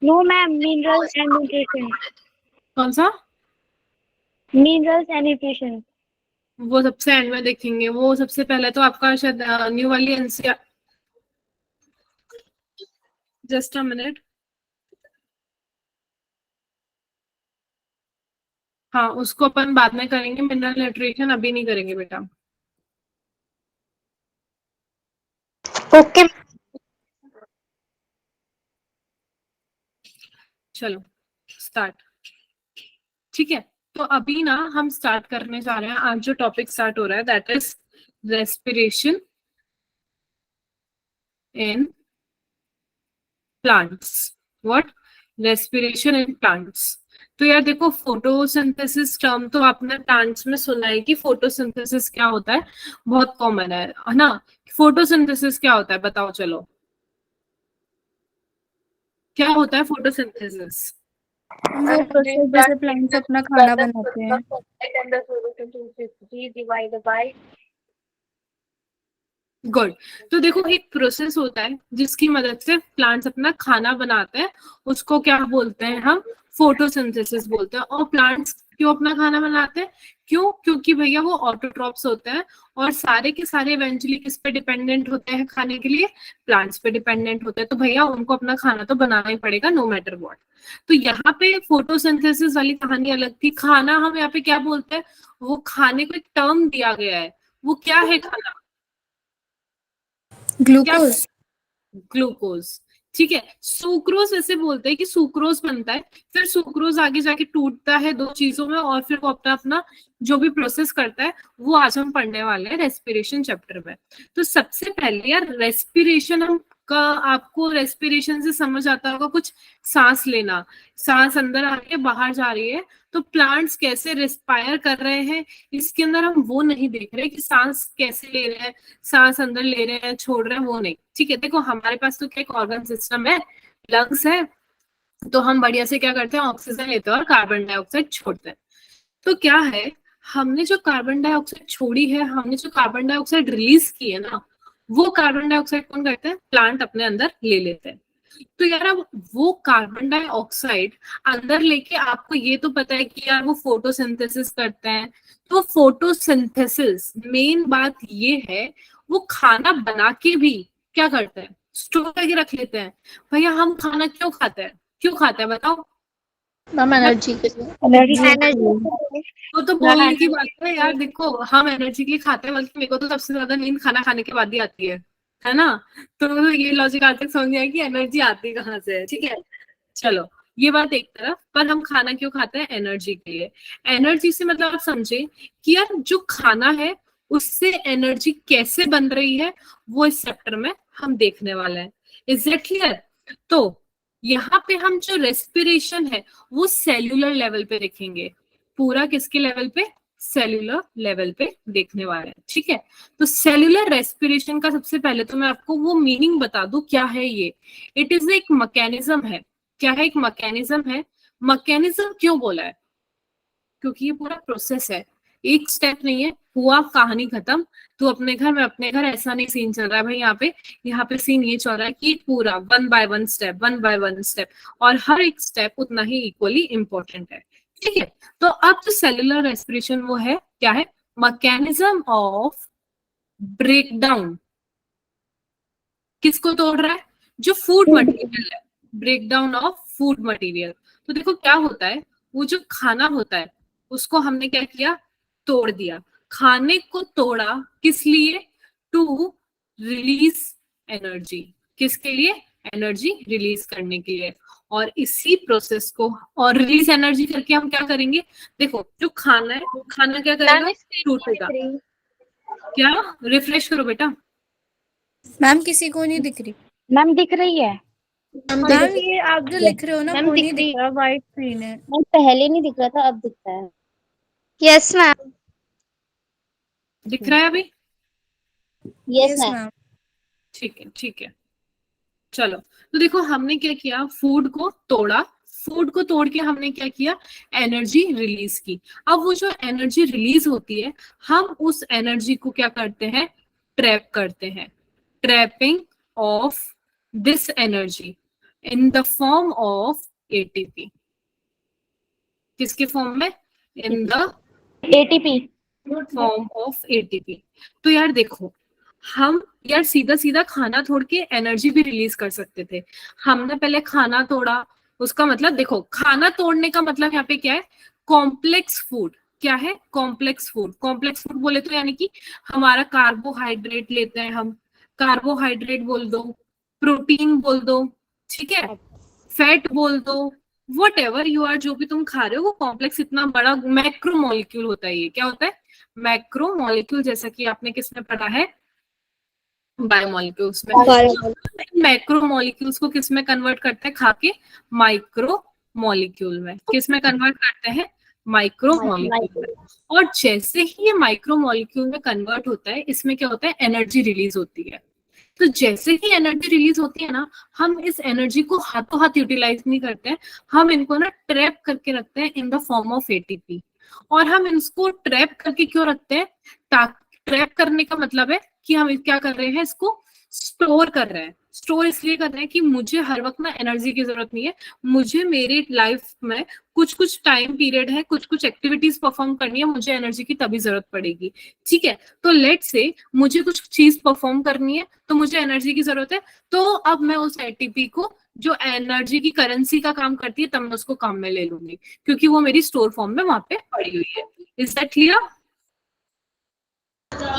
No ma'am, minerals and nutrition. कौन सा? Minerals and nutrition. वो सबसे एंड में देखेंगे। वो सबसे पहले तो आपका शायद न्यू वाली एनसीईआर, जस्ट अ मिनट। हाँ, उसको अपन बाद में करेंगे, मिनरल न्यूट्रिशन अभी नहीं करेंगे बेटा। ओके। चलो स्टार्ट। ठीक है, तो अभी ना हम स्टार्ट करने जा रहे हैं। आज जो टॉपिक स्टार्ट हो रहा है that is respiration in plants. What? Respiration in plants. तो यार देखो, फोटोसिंथेसिस टर्म तो आपने प्लांट्स में सुना है कि फोटोसिंथेसिस क्या होता है, बहुत कॉमन है ना। फोटोसिंथेसिस क्या होता है बताओ चलो, क्या होता है फोटोसिंथेसिस? वो प्रोसेस जैसे प्लांट्स अपना खाना बनाते हैं। गुड। तो देखो, एक प्रोसेस होता है जिसकी मदद से प्लांट्स अपना खाना बनाते हैं, उसको क्या बोलते हैं हम? फोटोसिंथेसिस बोलते हैं। और प्लांट्स क्यों अपना खाना बनाते हैं? क्यों? क्योंकि भैया वो ऑटोट्रॉप्स होते हैं, और सारे के सारे इवेंचुअली किस पे डिपेंडेंट होते हैं खाने के लिए? प्लांट्स पे डिपेंडेंट होते हैं। तो भैया उनको अपना खाना तो बनाना ही पड़ेगा नो मैटर व्हाट। तो यहाँ पे फोटोसिंथेसिस वाली कहानी अलग थी। खाना हम यहाँ पे क्या बोलते हैं? वो खाने को एक टर्म दिया गया है। वो क्या है खाना? क्या? ग्लूकोज। ग्लूकोज। ठीक है। सुक्रोज ऐसे बोलते हैं कि सुक्रोज बनता है, फिर सुक्रोज आगे जाके टूटता है दो चीजों में, और फिर वो अपना अपना जो भी प्रोसेस करता है वो आज हम पढ़ने वाले हैं रेस्पिरेशन चैप्टर में। तो सबसे पहले यार रेस्पिरेशन हम का, आपको रेस्पिरेशन से समझ आता होगा कुछ, सांस लेना। सांस अंदर आ रही है बाहर जा रही है, तो प्लांट्स कैसे रेस्पायर कर रहे हैं इसके अंदर हम वो नहीं देख रहे कि सांस कैसे ले रहे हैं, सांस अंदर ले रहे हैं छोड़ रहे हैं, वो नहीं। ठीक है, देखो हमारे पास तो क्या एक ऑर्गन सिस्टम है, लंग्स है, तो हम बढ़िया से क्या करते हैं, ऑक्सीजन लेते हैं और कार्बन डाइऑक्साइड छोड़ते हैं। तो क्या है, हमने जो कार्बन डाइऑक्साइड छोड़ी है, हमने जो कार्बन डाइऑक्साइड रिलीज की है ना, वो कार्बन डाइऑक्साइड कौन करते हैं? प्लांट अपने अंदर ले लेते हैं। तो यार अब वो कार्बन डाइऑक्साइड अंदर लेके, आपको ये तो पता है कि यार वो फोटोसिंथेसिस करते हैं। तो फोटोसिंथेसिस मेन बात ये है, वो खाना बना के भी क्या करते हैं? स्टोर करके रख लेते हैं। भैया हम खाना क्यों खाते हैं? क्यों खाते हैं बताओ? मैम एनर्जी के लिए। वो तो बोलने की बात है यार। देखो हम एनर्जी के लिए खाते हैं, बल्कि मेरे को तो सबसे ज्यादा नींद खाना खाने के बाद ही आती है ना। तो ये लॉजिक आज तक समझ गया कि एनर्जी आती कहाँ से है। ठीक है, चलो ये बात एक तरफ। पर हम खाना क्यों खाते हैं? एनर्जी के लिए। एनर्जी से मतलब आप समझे कि यार जो खाना है उससे एनर्जी कैसे बन रही है, वो इस चैप्टर में हम देखने वाले हैं। Is it clear? तो यहाँ पे हम जो रेस्पिरेशन है वो सेल्यूलर लेवल पे देखेंगे। पूरा किसके लेवल पे? सेल्यूलर लेवल पे देखने वाले हैं। ठीक है, तो सेल्यूलर रेस्पिरेशन का सबसे पहले तो मैं आपको वो मीनिंग बता दूं क्या है ये। इट इज एक मैकेनिज्म है। क्या है? एक मैकेनिज्म है। मैकेनिज्म क्यों बोला है? क्योंकि ये पूरा प्रोसेस है, एक स्टेप नहीं है, हुआ कहानी खत्म। तो अपने घर में अपने घर ऐसा नहीं सीन चल रहा है भाई। यहाँ पे सीन ये चल रहा है कि पूरा one by one step, one by one step, और हर एक स्टेप उतना ही इक्वली इंपॉर्टेंट है। ठीक है, तो अब जो सेलुलर रेस्पिरेशन वो है क्या है? Mechanism of breakdown. किसको तोड़ रहा है? जो फूड मटेरियल है, ब्रेकडाउन ऑफ फूड मटेरियल। तो देखो क्या होता है, वो जो खाना होता है उसको हमने क्या किया? तोड़ दिया। खाने को तोड़ा किस लिए? To release energy. किसके लिए? एनर्जी रिलीज करने के लिए। और इसी प्रोसेस को, और रिलीज एनर्जी करके हम क्या करेंगे? देखो जो खाना है, खाना क्या करेगा? टूटेगा। क्या? रिफ्रेश करो बेटा। मैम किसी को नहीं दिख रही। मैम दिख रही है। मैम ये आप जो लिख रहे हो ना वो नहीं दिख रहा, व्हाइट स्क्रीन है। मैम पहले नहीं दिख रहा था, अब दिखता है। Yes ma'am. दिख रहा है अभी? Yes yes ma'am. मैम। ठीक है, ठीक है। चलो, तो देखो हमने क्या किया, फूड को तोड़ा। फूड को तोड़ के हमने क्या किया? एनर्जी रिलीज की। अब वो जो एनर्जी रिलीज होती है, हम उस एनर्जी को क्या करते हैं? ट्रैप करते हैं। Trapping of this energy. In the form of ATP. किसके फॉर्म में? In the ATP. Form of ATP. तो यार देखो, हम यार सीधा सीधा खाना तोड़ के एनर्जी भी रिलीज कर सकते थे। हमने पहले खाना तोड़ा, उसका मतलब देखो, खाना तोड़ने का मतलब यहाँ पे क्या है? Complex food. क्या है? Complex food. कॉम्प्लेक्स फूड बोले तो यानी कि हमारा कार्बोहाइड्रेट लेते हैं हम, कार्बोहाइड्रेट बोल दो, प्रोटीन बोल दो, ठीक है, फैट बोल दो, वट एवर यू आर, जो भी तुम खा रहे हो वो कॉम्प्लेक्स इतना बड़ा मैक्रो मॉलिक्यूल होता है। ये क्या होता है? Macro molecule. जैसा कि आपने किसमें पढ़ा है? बायोमॉलिक्यूल्स में। मैक्रो मॉलिक्यूल्स को किस में कन्वर्ट करते हैं? खा के माइक्रो मॉलिक्यूल में। किस में कन्वर्ट करते हैं? माइक्रो मॉलिक्यूल में। और जैसे ही ये माइक्रो मॉलिक्यूल में कन्वर्ट होता है, इसमें क्या होता है? एनर्जी रिलीज होती है। तो जैसे ही एनर्जी रिलीज होती है ना, हम इस एनर्जी को हाथों हाथ यूटिलाइज नहीं करते हैं, हम इनको ना ट्रैप करके रखते हैं इन द फॉर्म ऑफ एटीपी। और हम इसको ट्रैप करके क्यों रखते हैं? ट्रैप करने का मतलब है कि हम क्या कर रहे हैं? इसको स्टोर कर रहे हैं। स्टोर इसलिए कर रहे हैं कि मुझे हर वक्त ना एनर्जी की जरूरत नहीं है, मुझे मेरी लाइफ में कुछ कुछ टाइम पीरियड है, कुछ कुछ एक्टिविटीज परफॉर्म करनी है, मुझे एनर्जी की तभी जरूरत पड़ेगी। ठीक है, तो लेट से मुझे कुछ चीज परफॉर्म करनी है तो मुझे एनर्जी की जरूरत है, तो अब मैं उस एटीपी को, जो एनर्जी की करेंसी का काम करती है, तब मैं उसको काम में ले लूंगी, क्योंकि वो मेरी स्टोर फॉर्म में वहां पे पड़ी हुई है। Is that clear?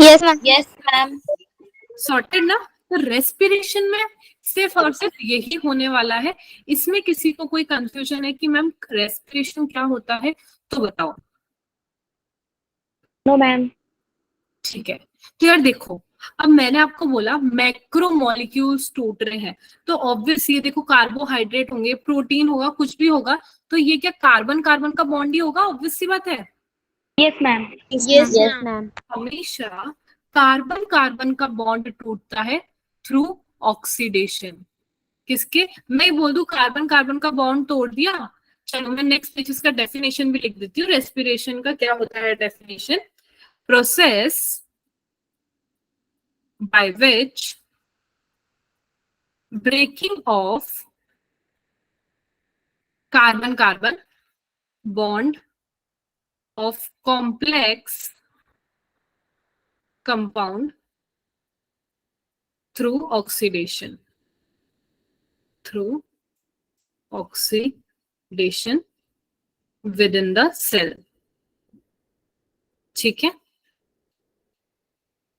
Yes ma'am. Yes ma'am. Sorted ना? तो रेस्पिरेशन में सिर्फ और सिर्फ यही होने वाला है। इसमें किसी को कोई कंफ्यूजन है कि मैम रेस्पिरेशन क्या होता है, तो बताओ। No ma'am. ठीक है, तो यार देखो, अब मैंने आपको बोला मैक्रो मॉलिक्यूल्स टूट रहे हैं, तो ऑब्वियस ये देखो, कार्बोहाइड्रेट होंगे, प्रोटीन होगा, कुछ भी होगा, तो ये क्या कार्बन कार्बन का बॉन्ड ही होगा? ऑब्वियस सी बात है। Yes ma'am. Yes ma'am. हमेशा कार्बन कार्बन का बॉन्ड टूटता है थ्रू ऑक्सीडेशन। किसके? मैं बोल दूं कार्बन कार्बन का बॉन्ड तोड़ दिया, चलो मैं नेक्स्ट पेज इसका डेफिनेशन भी लिख देती हूँ। रेस्पिरेशन का क्या होता है definition? Process by which breaking of carbon carbon bond of complex compound through oxidation within the cell। ठीक है,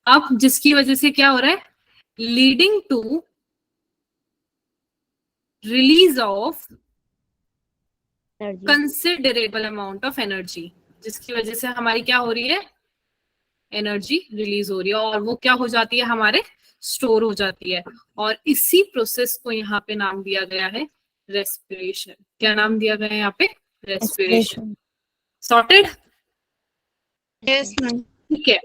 अब जिसकी वजह से क्या हो रहा है? Leading to release of considerable amount of energy, जिसकी वजह से हमारी क्या हो रही है? एनर्जी रिलीज हो रही है, और वो क्या हो जाती है? हमारे स्टोर हो जाती है। और इसी प्रोसेस को यहाँ पे नाम दिया गया है रेस्पिरेशन। क्या नाम दिया गया है यहाँ पे? रेस्पिरेशन। सॉर्टेड? Yes ma'am. ठीक है,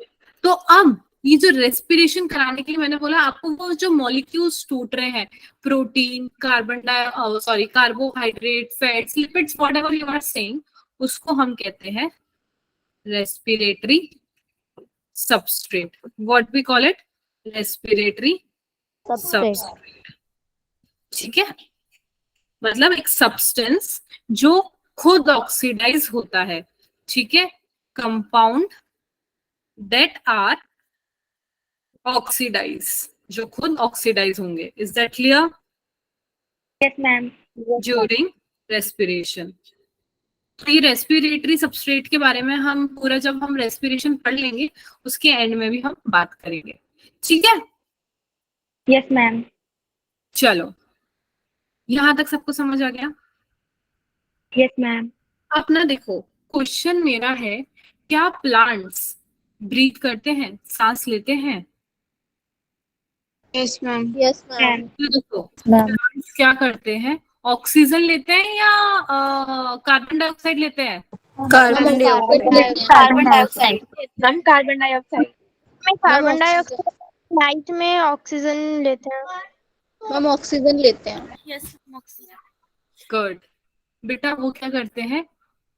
तो अब ये जो रेस्पिरेशन कराने के लिए मैंने बोला आपको, वो जो मॉलिक्यूल्स टूट रहे हैं, protein, carbohydrate, fats, lipids, whatever you are saying, उसको हम कहते हैं respiratory substrate. What we call it? Respiratory substrate. ठीक है, मतलब एक सब्सटेंस जो खुद ऑक्सीडाइज होता है। ठीक है, कंपाउंड दैट आर ऑक्सीडाइज, जो खुद ऑक्सीडाइज होंगे। Is that clear? Yes ma'am. During respiration. तो ये रेस्पिरेटरी सबस्ट्रेट के बारे में हम पूरा, जब हम रेस्पिरेशन पढ़ लेंगे, उसके एंड में भी हम बात करेंगे। ठीक है? Yes ma'am. चलो, यहां तक सबको समझ आ गया? Yes ma'am. अब ना देखो, क्वेश्चन मेरा है, क्या प्लांट्स ब्रीथ करते हैं, सांस लेते हैं? Yes ma'am. Yes ma'am. तो देखो, प्लांट्स क्या करते हैं? ऑक्सीजन लेते हैं या कार्बन डाइऑक्साइड लेते हैं? Carbon dioxide. Carbon dioxide. Ma'am carbon dioxide. Carbon dioxide night में ऑक्सीजन लेते हैं। हम ऑक्सीजन लेते हैं। यस गुड बेटा, वो क्या करते हैं?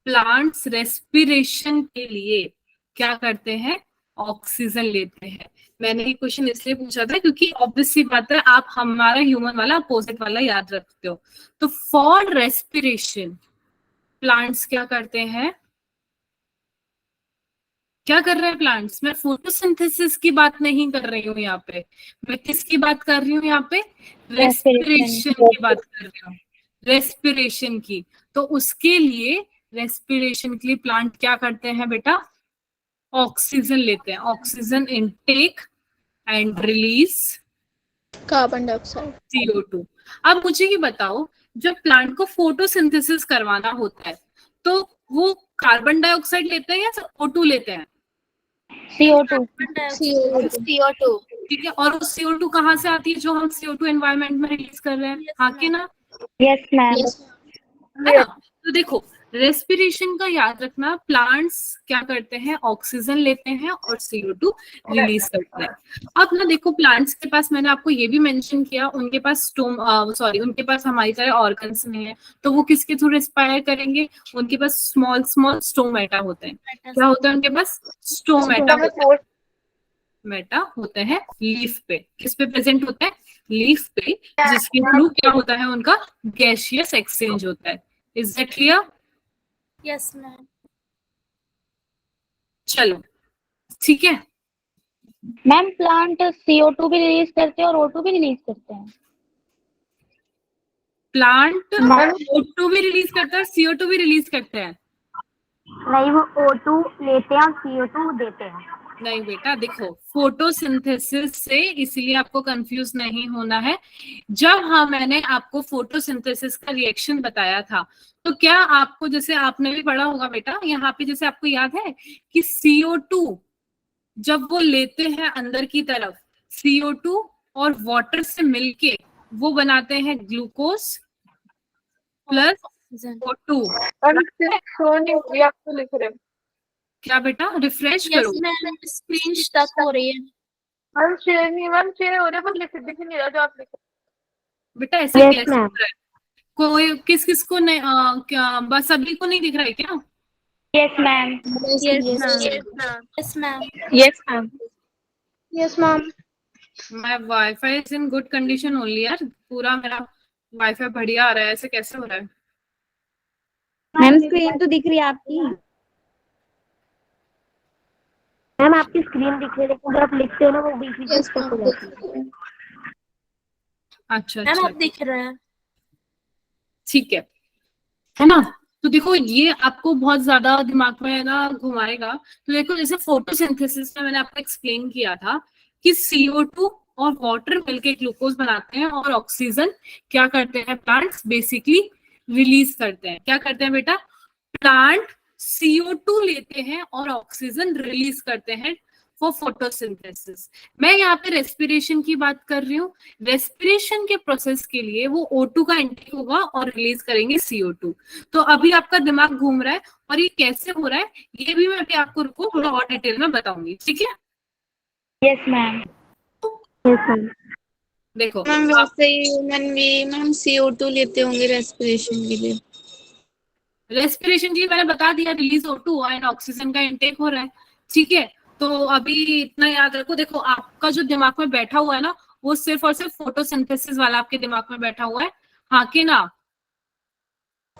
प्लांट्स रेस्पिरेशन के लिए क्या करते हैं? ऑक्सीजन लेते हैं। मैंने ये क्वेश्चन इसलिए पूछा था क्योंकि ऑब्वियसली बात है आप हमारा ह्यूमन वाला अपोजिट वाला याद रखते हो। तो फॉर रेस्पिरेशन प्लांट्स क्या करते हैं, क्या कर रहे हैं प्लांट्स? मैं फोटोसिंथेसिस की बात नहीं कर रही हूँ यहाँ पे, मैं किसकी बात कर रही हूँ यहाँ पे? रेस्पिरेशन की बात कर रही हूँ, रेस्पिरेशन की। तो उसके लिए रेस्पिरेशन के लिए प्लांट क्या करते हैं बेटा? ऑक्सीजन लेते हैं, oxygen intake and release carbon dioxide CO2। अब मुझे ये बताओ, जब प्लांट को फोटोसिंथेसिस करवाना होता है तो वो कार्बन डाइऑक्साइड लेते हैं या O2 लेते हैं? CO2 CO2 ठीक है, और उस CO2 कहाँ से आती है जो हम CO2 एनवायरनमेंट में रिलीज कर रहे हैं? हाँ कि ना? यस मैम है ना? तो देखो रेस्पिरेशन का याद रखना, प्लांट्स क्या करते हैं? ऑक्सीजन लेते हैं और CO2 रिलीज करते हैं। अब ना देखो प्लांट्स के पास, मैंने आपको ये भी मेंशन किया, उनके पास उनके पास हमारी तरह ऑर्गन्स नहीं है, तो वो किसके थ्रू रेस्पायर करेंगे? उनके पास स्मॉल स्मॉल स्टोमेटा होते हैं। क्या होता है उनके पास? स्टोमेटा मेटा होते हैं लीफ पे। किस पे प्रेजेंट होता है? लीफ पे, जिसके थ्रू क्या होता है? उनका गैसियस एक्सचेंज होता है। Is that clear? Yes ma'am चलो ठीक है। मैम प्लांट CO2 भी रिलीज करते हैं और O2 भी रिलीज करते हैं। प्लांट O2 भी रिलीज करता है और CO2 भी रिलीज करते हैं। नहीं, वो O2 लेते हैं और CO2 देते हैं। नहीं बेटा देखो, फोटोसिंथेसिस से, इसलिए आपको कंफ्यूज नहीं होना है। जब मैंने आपको फोटोसिंथेसिस का रिएक्शन बताया था, तो क्या आपको, जैसे आपने भी पढ़ा होगा बेटा यहाँ पे, जैसे आपको याद है कि CO2 जब वो लेते हैं अंदर की तरफ, CO2 और वाटर से मिलके वो बनाते हैं ग्लूकोज प्लस O2। आप तो लिख रहे हो। क्या बेटा? रिफ्रेश करो। मैम स्क्रीन स्टक हो रही है। मैम शेयर हो रहा है, पर दिख नहीं रहा जो आप लिख रहे बेटा ऐसे कैसे हो रहा है? कोई किस किस को नहीं, क्या बस सभी को नहीं दिख रहा है क्या? Yes ma'am yes ma'am yes ma'am yes ma'am my wifi is in good condition only यार, पूरा मेरा वाईफाई बढ़िया आ रहा है, ऐसे कैसे हो रहा है? मैम स्क्रीन तो दिख रही है आपकी। मैम आपकी स्क्रीन दिख रही है, लेकिन जब आप लिखते हो ना वो बीच बीच में स्टक हो जाती है। अच्छा मैम अच्छा आप दिख रहे हैं। ठीक है ना? तो देखो ये आपको बहुत ज्यादा दिमाग में ना घुमाएगा। तो देखो जैसे फोटोसिंथेसिस में मैंने आपको एक्सप्लेन किया था कि CO2 और वाटर मिलके ग्लूकोज बनाते हैं और ऑक्सीजन क्या करते हैं प्लांट्स? बेसिकली रिलीज करते हैं। क्या करते हैं बेटा? प्लांट CO2 लेते हैं और ऑक्सीजन रिलीज करते हैं फॉर फोटोसिंथेसिस। मैं यहाँ पे रेस्पिरेशन की बात कर रही हूँ। रेस्पिरेशन के प्रोसेस के लिए वो O2 का इंटेक होगा और रिलीज करेंगे CO2। तो अभी आपका दिमाग घूम रहा है, और ये कैसे हो रहा है ये भी मैं अभी आपको रुको थोड़ा और डिटेल में बताऊंगी, ठीक है? यस मैम यस मैम देखो मैम वैसे ही मैम CO2 लेते होंगे रेस्पिरेशन के लिए। रेस्पिरेशन के लिए मैंने बता दिया, रिलीज O2 एंड ऑक्सीजन का इंटेक हो रहा है, ठीक है? तो अभी इतना याद रखो, देखो आपका जो दिमाग में बैठा हुआ है ना, वो सिर्फ और सिर्फ फोटोसिंथेसिस वाला आपके दिमाग में बैठा हुआ है, हाँ कि ना?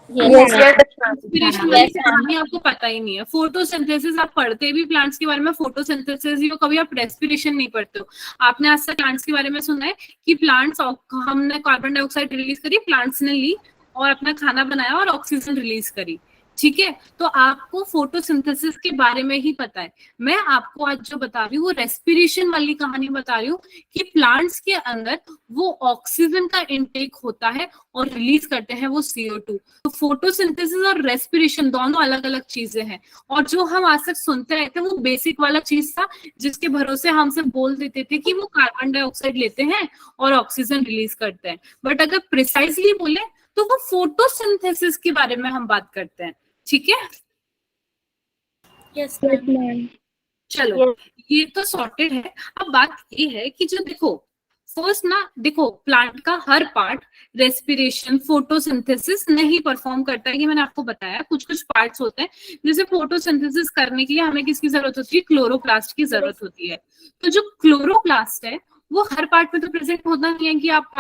रेस्पिरेशन वाली कहानी आपको पता ही नहीं है। फोटोसिंथेसिस आप पढ़ते भी प्लांट्स के बारे में फोटोसिंथेसिस ही हो, कभी आप रेस्पिरेशन नहीं पढ़ते हो। आपने आज तक प्लांट्स के बारे में सुना है कि प्लांट्स, हमने कार्बन डाइऑक्साइड रिलीज करी, प्लांट्स ने ली और अपना खाना बनाया और ऑक्सीजन रिलीज करी, ठीक है? तो आपको फोटोसिंथेसिस के बारे में ही पता है। मैं आपको आज जो बता रही हूँ वो रेस्पिरेशन वाली कहानी बता रही हूँ कि प्लांट्स के अंदर वो ऑक्सीजन का इंटेक होता है और रिलीज करते हैं वो CO2। तो फोटोसिंथेसिस और रेस्पिरेशन दोनों अलग अलग चीजें हैं। और जो हम आज तक सुनते रहते हैं वो बेसिक वाला चीज था, जिसके भरोसे हमसे बोल देते थे कि वो कार्बन डाइऑक्साइड लेते हैं और ऑक्सीजन रिलीज करते हैं। बट अगर प्रिसाइसली बोले तो वो फोटोसिंथेसिस के बारे में हम बात करते हैं, ठीक है? यस मैम चलो ये तो सॉर्टेड है। अब बात ये है कि जो देखो फर्स्ट ना देखो, प्लांट का हर पार्ट रेस्पिरेशन, फोटोसिंथेसिस नहीं परफॉर्म करता है। ये मैंने आपको बताया, कुछ कुछ पार्ट्स होते हैं जैसे फोटोसिंथेसिस करने के लिए हमें किसकी जरूरत होती है, क्लोरोप्लास्ट की जरूरत होती है। तो जो क्लोरोप्लास्ट है वो हर पार्ट में तो प्रेजेंट होता नहीं है कि आप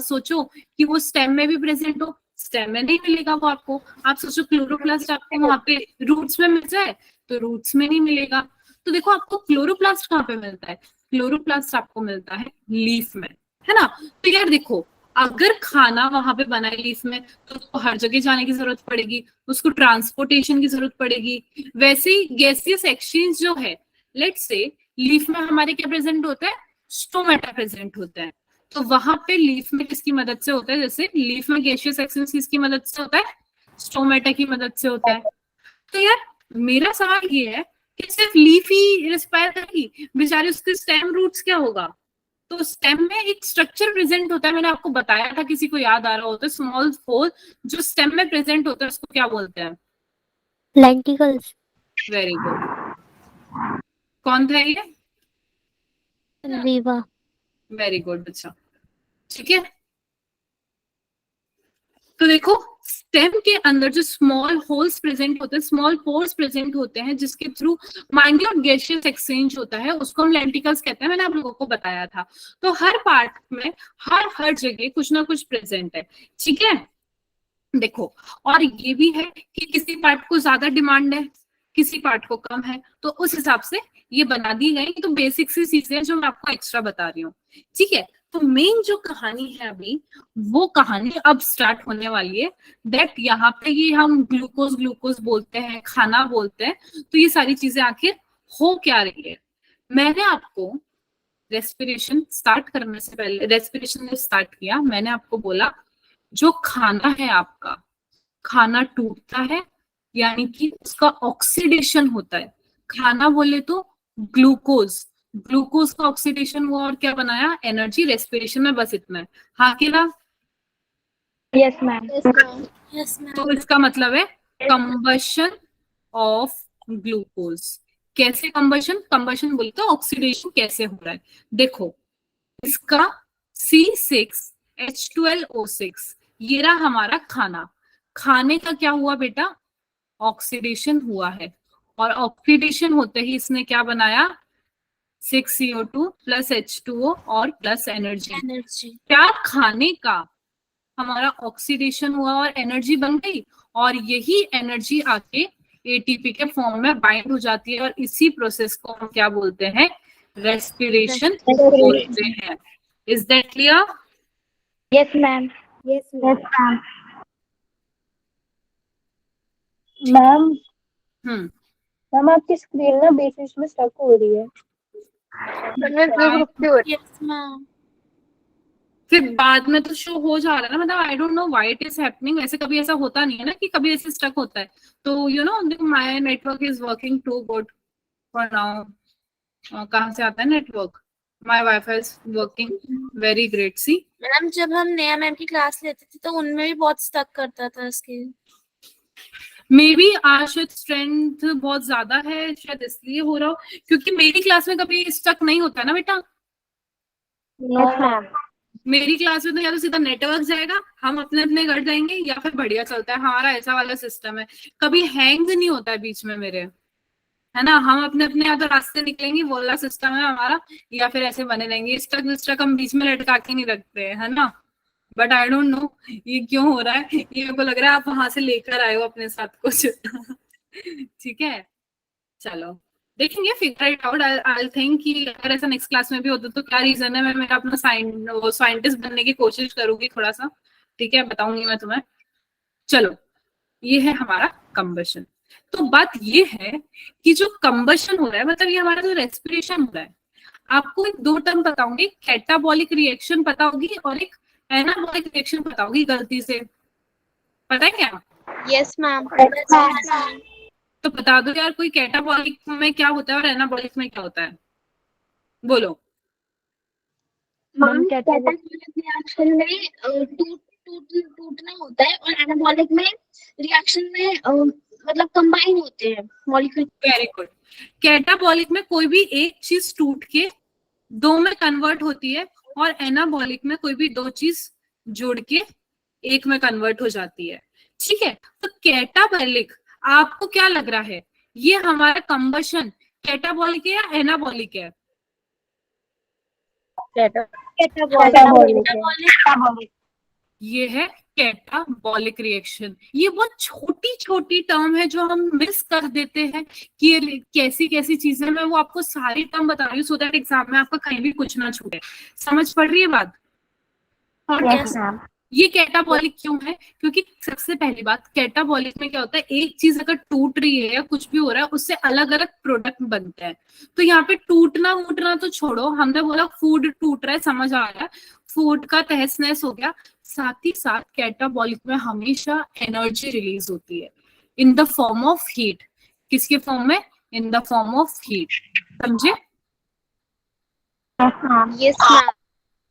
सोचो कि वो स्टेम में भी प्रेजेंट हो, स्टेम में नहीं मिलेगा वो आपको। आप सोचो क्लोरोप्लास्ट आपको वहां पे रूट्स में मिल जाए तो रूट्स में नहीं मिलेगा। तो देखो आपको क्लोरोप्लास्ट कहाँ पे मिलता है, क्लोरोप्लास्ट आपको मिलता है लीफ में, है ना। तो यार देखो, अगर खाना वहां पे बना है लीफ में तो उसको हर जगह जाने की जरूरत पड़ेगी, उसको ट्रांसपोर्टेशन की जरूरत पड़ेगी। वैसे ही गैसियस एक्सचेंज जो है, लेट्स से लीफ में हमारे क्या प्रेजेंट होता है, स्टोमेटा प्रेजेंट होता है। तो वहां पे लीफ में किसकी मदद से होता है, जैसे लीफ में गैसियस एक्सचेंज किसकी मदद से होता है, स्टोमेटा की मदद से होता है। तो यार मेरा सवाल ये है कि सिर्फ लीफ ही रिस्पायर करेगी, बेचारे उसके स्टेम रूट्स क्या होगा। तो स्टेम में एक स्ट्रक्चर प्रेजेंट होता है, मैंने आपको बताया था, किसी को याद आ रहा हो तो, स्मॉल होल जो स्टेम में प्रेजेंट होता है उसको क्या बोलते हैं, लेंटिकल्स। Very good. कौन था ये, रीवा। वेरी गुड, अच्छा ठीक है। तो देखो स्टेम के अंदर जो स्मॉल होल्स प्रेजेंट होते हैं, स्मॉल पोर्स प्रेजेंट होते हैं जिसके थ्रू माइन्यूट गैसियस एक्सचेंज होता है, उसको हम लेंटिकल्स कहते हैं, मैंने आप लोगों को बताया था। तो हर पार्ट में हर जगह कुछ ना कुछ प्रेजेंट है, ठीक है। देखो और ये भी है कि किसी पार्ट को ज्यादा डिमांड है, किसी पार्ट को कम है, तो उस हिसाब से ये बना दी गई। तो बेसिक सी चीजें जो मैं आपको एक्स्ट्रा बता रही हूँ, ठीक है। तो मेन जो कहानी है अभी, वो कहानी अब स्टार्ट होने वाली है। दैट यहाँ पे ये हम ग्लूकोज ग्लूकोज बोलते हैं, खाना बोलते हैं, तो ये सारी चीजें आखिर हो क्या रही है। मैंने आपको रेस्पिरेशन स्टार्ट करने से पहले, रेस्पिरेशन ने स्टार्ट किया, मैंने आपको बोला जो खाना है आपका, खाना टूटता है यानी कि उसका ऑक्सीडेशन होता है। खाना बोले तो ग्लूकोज, ग्लूकोज का ऑक्सीडेशन हुआ और क्या बनाया, एनर्जी। रेस्पिरेशन में बस इतना है, हाँ कि ना। Yes ma'am. तो इसका मतलब है कंबशन ऑफ ग्लूकोज। कैसे कंबशन, कंबशन बोले तो ऑक्सीडेशन कैसे हो रहा है। देखो इसका C6H12O6, ये रहा हमारा खाना। खाने का क्या हुआ बेटा, ऑक्सीडेशन हुआ है, और ऑक्सीडेशन होते ही इसने क्या बनाया, 6CO2 प्लस H2O और प्लस एनर्जी। क्या खाने का हमारा ऑक्सीडेशन हुआ और एनर्जी बन गई, और यही एनर्जी आके एटीपी के फॉर्म में बाइंड हो जाती है, और इसी प्रोसेस को हम क्या बोलते हैं, रेस्पिरेशन बोलते हैं। Is that clear? Yes ma'am. Yes ma'am. Ma'am hmm, ma'am आपकी स्क्रीन ना बीच बीच में स्टक हो रही है। Yes ma'am. फिर बाद में तो शो हो जा रहा है ना, मतलब आई don't know why it is happening. वैसे कभी ऐसा होता नहीं है ना कि कभी ऐसे स्टक होता है। तो you know my network is working too good for now. कहाँ से आता है network, my wifi is working very great. See ma'am जब हम नया मैम की क्लास लेते थे तो उनमें भी बहुत स्टक करता था इसके। मे बी आज शायद स्ट्रेंथ बहुत ज्यादा है, शायद इसलिए हो रहा हो, क्योंकि मेरी क्लास में कभी स्टक नहीं होता ना बेटा। No ma'am. मेरी क्लास में तो या तो सीधा नेटवर्क जाएगा, हम अपने अपने घर जाएंगे, या फिर बढ़िया चलता है, हमारा ऐसा वाला सिस्टम है। कभी हैंग नहीं होता है बीच में मेरे, है ना। हम अपने अपने या तो रास्ते निकलेंगे, वो वाला सिस्टम है हमारा, या फिर ऐसे बने रहेंगे। स्टक हम बीच में लटका के नहीं रखते, है ना। बट आई डोंट नो ये क्यों हो रहा है, ये मेरे को लग रहा है आप वहां से लेकर आए हो अपने साथ कुछ। ठीक है, चलो देखेंगे, figure it out. I think कि अगर ऐसा नेक्स्ट क्लास में भी होता तो क्या रीजन है, मैं मेरा अपना साइंटिस्ट बनने की कोशिश करूंगी थोड़ा सा, ठीक है, बताऊंगी मैं तुम्हें। चलो ये है हमारा कंबशन। तो बात ये है कि जो कंबशन हो रहा है, मतलब ये हमारा जो रेस्पिरेशन हो रहा है, आपको एक दो टर्म बताऊंगी, कैटाबॉलिक रिएक्शन पता होगी और एक एनाबॉलिक रिएक्शन पता होगी। गलती से पता है क्या? Yes ma'am. तो बता दो यार, कोई कैटाबॉलिक में क्या होता है और एनाबॉलिक में क्या होता है, बोलो। मैम कैटाबॉलिक रिएक्शन में टूटना होता है और एनाबॉलिक में रिएक्शन में मतलब कंबाइन होते हैं मॉलिक्यूल। Very good. कैटाबॉलिक में कोई भी एक चीज टूट के दो में कन्वर्ट होती है, और एनाबॉलिक में कोई भी दो चीज जोड़ के एक में कन्वर्ट हो जाती है, ठीक है। तो कैटाबॉलिक आपको क्या लग रहा है, ये हमारा कंबशन कैटाबॉलिक है या एनाबॉलिक है? ये है कैटाबॉलिक रिएक्शन। ये बहुत छोटी छोटी टर्म है जो हम मिस कर देते हैं कि ये कैसी कैसी चीजें, मैं वो आपको सारी टर्म बता रही हूँ सो दैट एग्जाम में आपका कहीं भी कुछ ना छूटे। समझ पड़ रही है बात? और यस मैम। ये कैटाबॉलिक क्यों है? क्योंकि सबसे पहली बात, कैटाबॉलिक में क्या होता है, एक चीज अगर टूट रही है या कुछ भी हो रहा है उससे अलग अलग प्रोडक्ट बनते हैं। तो यहाँ पे टूटना वूटना तो छोड़ो, हमने बोला फूड टूट रहा है, समझ आ रहा है, फूड का तहस नहस हो गया। साथ ही साथ कैटाबॉलिक में हमेशा एनर्जी रिलीज होती है in the form of heat. किसके फॉर्म में? In the form of heat. समझे? Yes ma'am.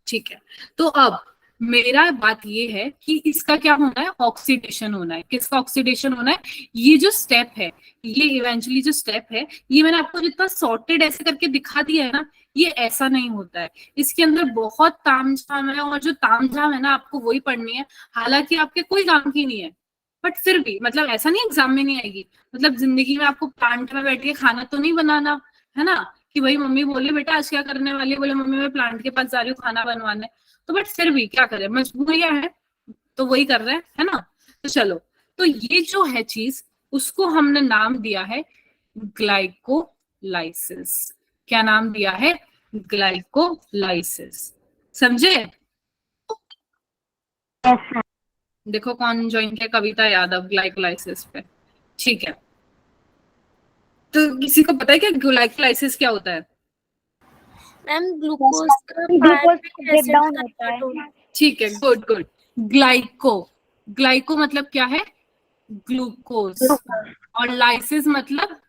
ठीक है। तो अब मेरा बात ये है कि इसका क्या होना है, ऑक्सीडेशन होना है। किसका ऑक्सीडेशन होना है? ये जो स्टेप है, ये इवेंचुअली जो स्टेप है, ये मैंने आपको जितना सॉर्टेड ऐसे करके दिखा दिया है ना, ये ऐसा नहीं होता है। इसके अंदर बहुत तामझाम है, और जो तामझाम है ना आपको वही पढ़नी है, हालांकि आपके कोई काम की नहीं है, बट फिर भी मतलब ऐसा नहीं एग्जाम में नहीं आएगी। मतलब जिंदगी में आपको प्लांट में बैठ के खाना तो नहीं बनाना है ना, कि भाई मम्मी बोले बेटा आज क्या करने वाली है, बोले मम्मी मैं प्लांट के पास जा रही हूँ खाना बनवाने, तो बट फिर भी क्या करें, मजबूरियां है तो वही कर रहे हैं, है ना। तो चलो, तो ये जो है चीज, उसको हमने नाम दिया है ग्लाइकोलाइसिस। क्या नाम दिया है? ग्लाइकोलाइसिस। समझे? Yes ma'am. देखो कौन ज्वाइन किया, कविता यादव, ग्लाइकोलाइसिस पे। ठीक है, तो किसी को पता है क्या ग्लाइकोलाइसिस क्या होता है? मैम ग्लूकोज का ग्लूकोज ब्रेक एसिड डाउन का होता है। ठीक है, गुड गुड। ग्लाइको, ग्लाइको मतलब क्या है? ग्लूकोज। और लाइसिस मतलब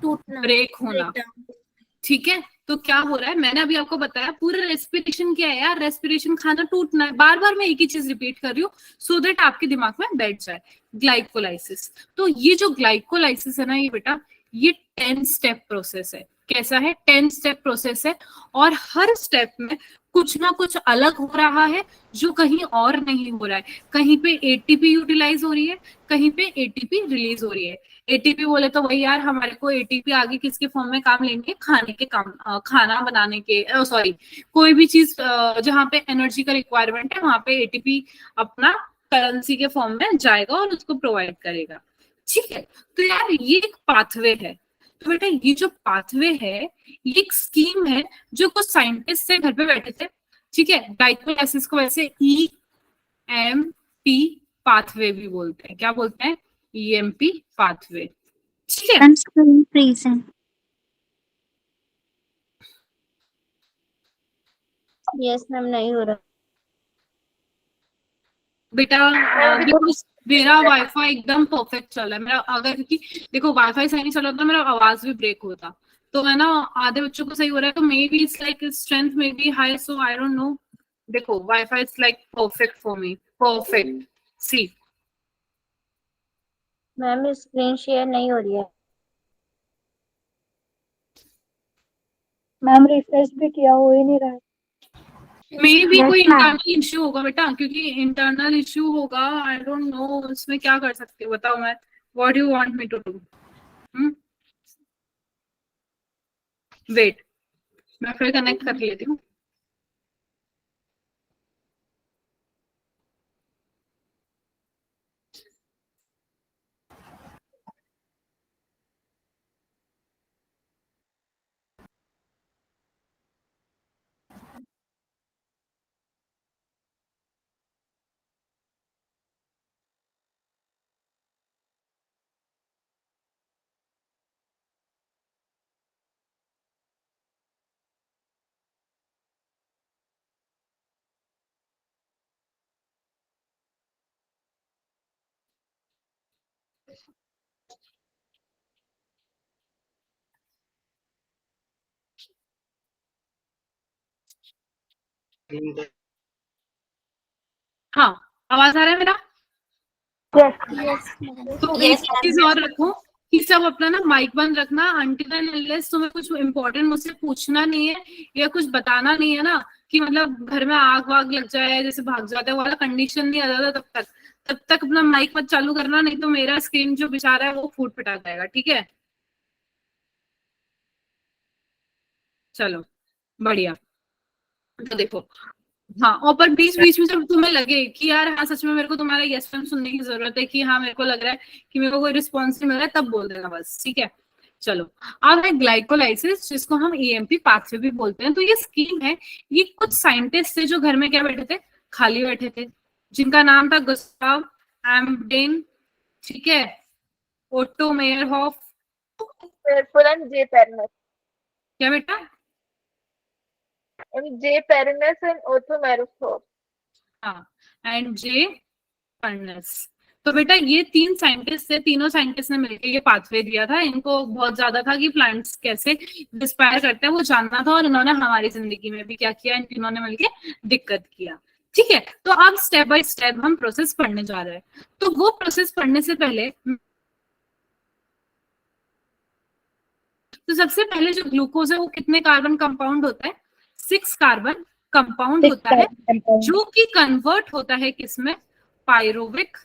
टूटना, ब्रेक होना। ठीक है, तो क्या हो रहा है, मैंने अभी आपको बताया पूरा रेस्पिरेशन क्या है यार, रेस्पिरेशन खाना टूटना है। बार बार मैं एक ही चीज रिपीट कर रही हूँ सो दैट आपके दिमाग में बैठ जाए। ग्लाइकोलाइसिस, तो ये जो ग्लाइकोलाइसिस है ना ये बेटा, ये 10 स्टेप प्रोसेस है। कैसा है? 10 स्टेप प्रोसेस है, और हर स्टेप में कुछ ना कुछ अलग हो रहा है जो कहीं और नहीं हो रहा है। कहीं पे एटीपी यूटिलाइज हो रही है, कहीं पे एटीपी रिलीज हो रही है। एटीपी बोले तो वही यार, हमारे को एटीपी आगे किसके फॉर्म में काम लेंगे, खाने के काम, खाना बनाने के, सॉरी कोई भी चीज जहाँ पे एनर्जी का रिक्वायरमेंट है वहां पे एटीपी अपना करेंसी के फॉर्म में जाएगा और उसको प्रोवाइड करेगा। ठीक है, तो यार ये एक पाथवे है। तो बेटा ये जो पाथवे है, ये एक स्कीम है जो कुछ साइंटिस्ट से घर पे बैठे थे। ठीक है, ग्लाइकोलाइसिस को वैसे ईएमपी पाथवे भी बोलते हैं। क्या बोलते हैं? EMP pathway. ठीक है, यस मैम, नहीं हो रहा बेटा देखो मेरा वाईफाई एकदम परफेक्ट चल रहा है मेरा, अगर क्योंकि देखो वाईफाई सही नहीं चल रहा तो मेरा आवाज भी ब्रेक होता, तो है ना, आधे बच्चों को सही हो रहा है, तो maybe it's like strength maybe high, so I don't know. देखो WiFi is like perfect for me, perfect. See ma'am, screen share नहीं हो रही है। मैम रिफ्रेश भी किया, हो ही नहीं रहा है। मे बी Yes, कोई ma'am. इंटरनल इश्यू होगा बेटा, क्योंकि इंटरनल इश्यू होगा, आई डोंट नो इसमें क्या कर सकते हो, बताओ मैं, what you want me to do? Wait, मैं फिर कनेक्ट कर लेती हूँ। हाँ, आवाज आ रहा है मेरा? तो एक चीज और रखो कि सब अपना ना माइक बंद रखना, अनटिल एंड अनलेस तुम्हें कुछ इंपॉर्टेंट मुझसे पूछना नहीं है या कुछ बताना नहीं है ना, कि मतलब घर में आग वाग लग जाए, जैसे भाग जाते हैं, वो वाला कंडीशन नहीं आ जाता तब तक अपना माइक मत चालू करना, नहीं तो मेरा स्क्रीन जो बेचारा है वो फूट पिटा जाएगा, ठीक है? चलो बढ़िया। तो देखो, हाँ, और पर बीच बीच में जब तुम्हें लगे कि यार हाँ सच में मेरे को तुम्हारा यस मैम सुनने की जरूरत है, कि हाँ मेरे को लग रहा है कि मेरे को कोई रिस्पॉन्स नहीं मिल रहा है, तब बोल देना बस, ठीक है? चलो, अब है ग्लाइकोलाइसिस, जिसको हम ईएमपी पाथवे भी बोलते हैं। तो ये स्कीम है, ये कुछ साइंटिस्ट थे जो घर में क्या बैठे थे, खाली बैठे थे, जिनका नाम था गुस्ताव एम्बडेन, ठीक है, ओटो मेयरहॉफ, Perfuran J. Pernes. क्या बेटा? And J. Pernes and Otto Marusov. हाँ, एंड जे फर्नेस। तो बेटा ये तीन साइंटिस्ट थे, तीनों साइंटिस्ट ने मिलकर ये पाथवे दिया था। इनको बहुत ज्यादा था कि प्लांट्स कैसे डिस्पायर करते हैं वो जानना था, और इन्होंने हमारी जिंदगी में भी क्या किया, इन तीनों ने मिलकर दिक्कत किया, ठीक है? तो अब स्टेप बाय स्टेप हम प्रोसेस पढ़ने जा रहे हैं। तो वो प्रोसेस पढ़ने से पहले, तो सबसे पहले जो ग्लूकोज है वो कितने कार्बन कंपाउंड होता है? 6 कार्बन कंपाउंड होता है, जो कि कन्वर्ट होता है किसमें? पायरोविक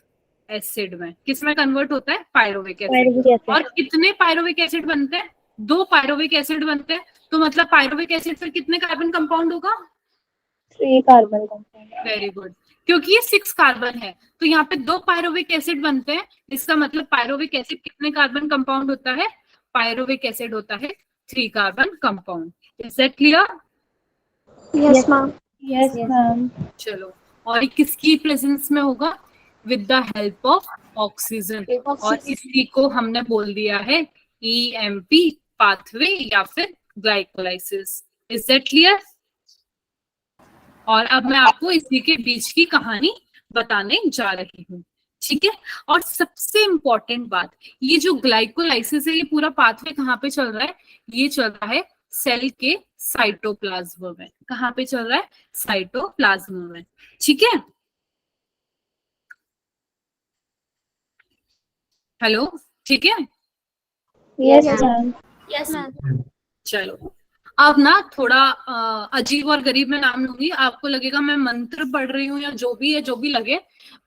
एसिड में। किसमें कन्वर्ट होता है? Pyruvic acid. और कितने पायरोविक एसिड बनते हैं? 2 पायरोविक एसिड बनते हैं। तो मतलब पायरोविक एसिड फिर कितने कार्बन कंपाउंड होगा? 3 कार्बन कंपाउंड। वेरी गुड, क्योंकि ये 6 कार्बन है तो यहाँ पे 2 पायरोविक एसिड बनते हैं। इसका मतलब पायरोविक एसिड कितने कार्बन कंपाउंड होता है? पायरोविक एसिड होता है 3 carbon compound. Is that clear? Yes ma'am. Yes ma'am. चलो, और किसकी प्रेजेंस में होगा? With the help of oxygen, और इसी को हमने बोल दिया है ईएमपी पाथवे या फिर ग्लाइकोलाइसिस। Is that clear? और अब मैं आपको इसी के बीच की कहानी बताने जा रही हूँ, ठीक है? और सबसे इंपॉर्टेंट बात, ये जो ग्लाइकोलाइसिस है ये पूरा पाथवे कहाँ पे चल रहा है? ये चल रहा है सेल के साइटोप्लाज्म में। कहाँ पे चल रहा है? साइटोप्लाज्म में, ठीक है? हेलो, ठीक है? Yes ma'am. Yes ma'am. चलो, अब ना थोड़ा अजीब और गरीब में नाम लूंगी, आपको लगेगा मैं मंत्र पढ़ रही हूँ या जो भी है, जो भी लगे,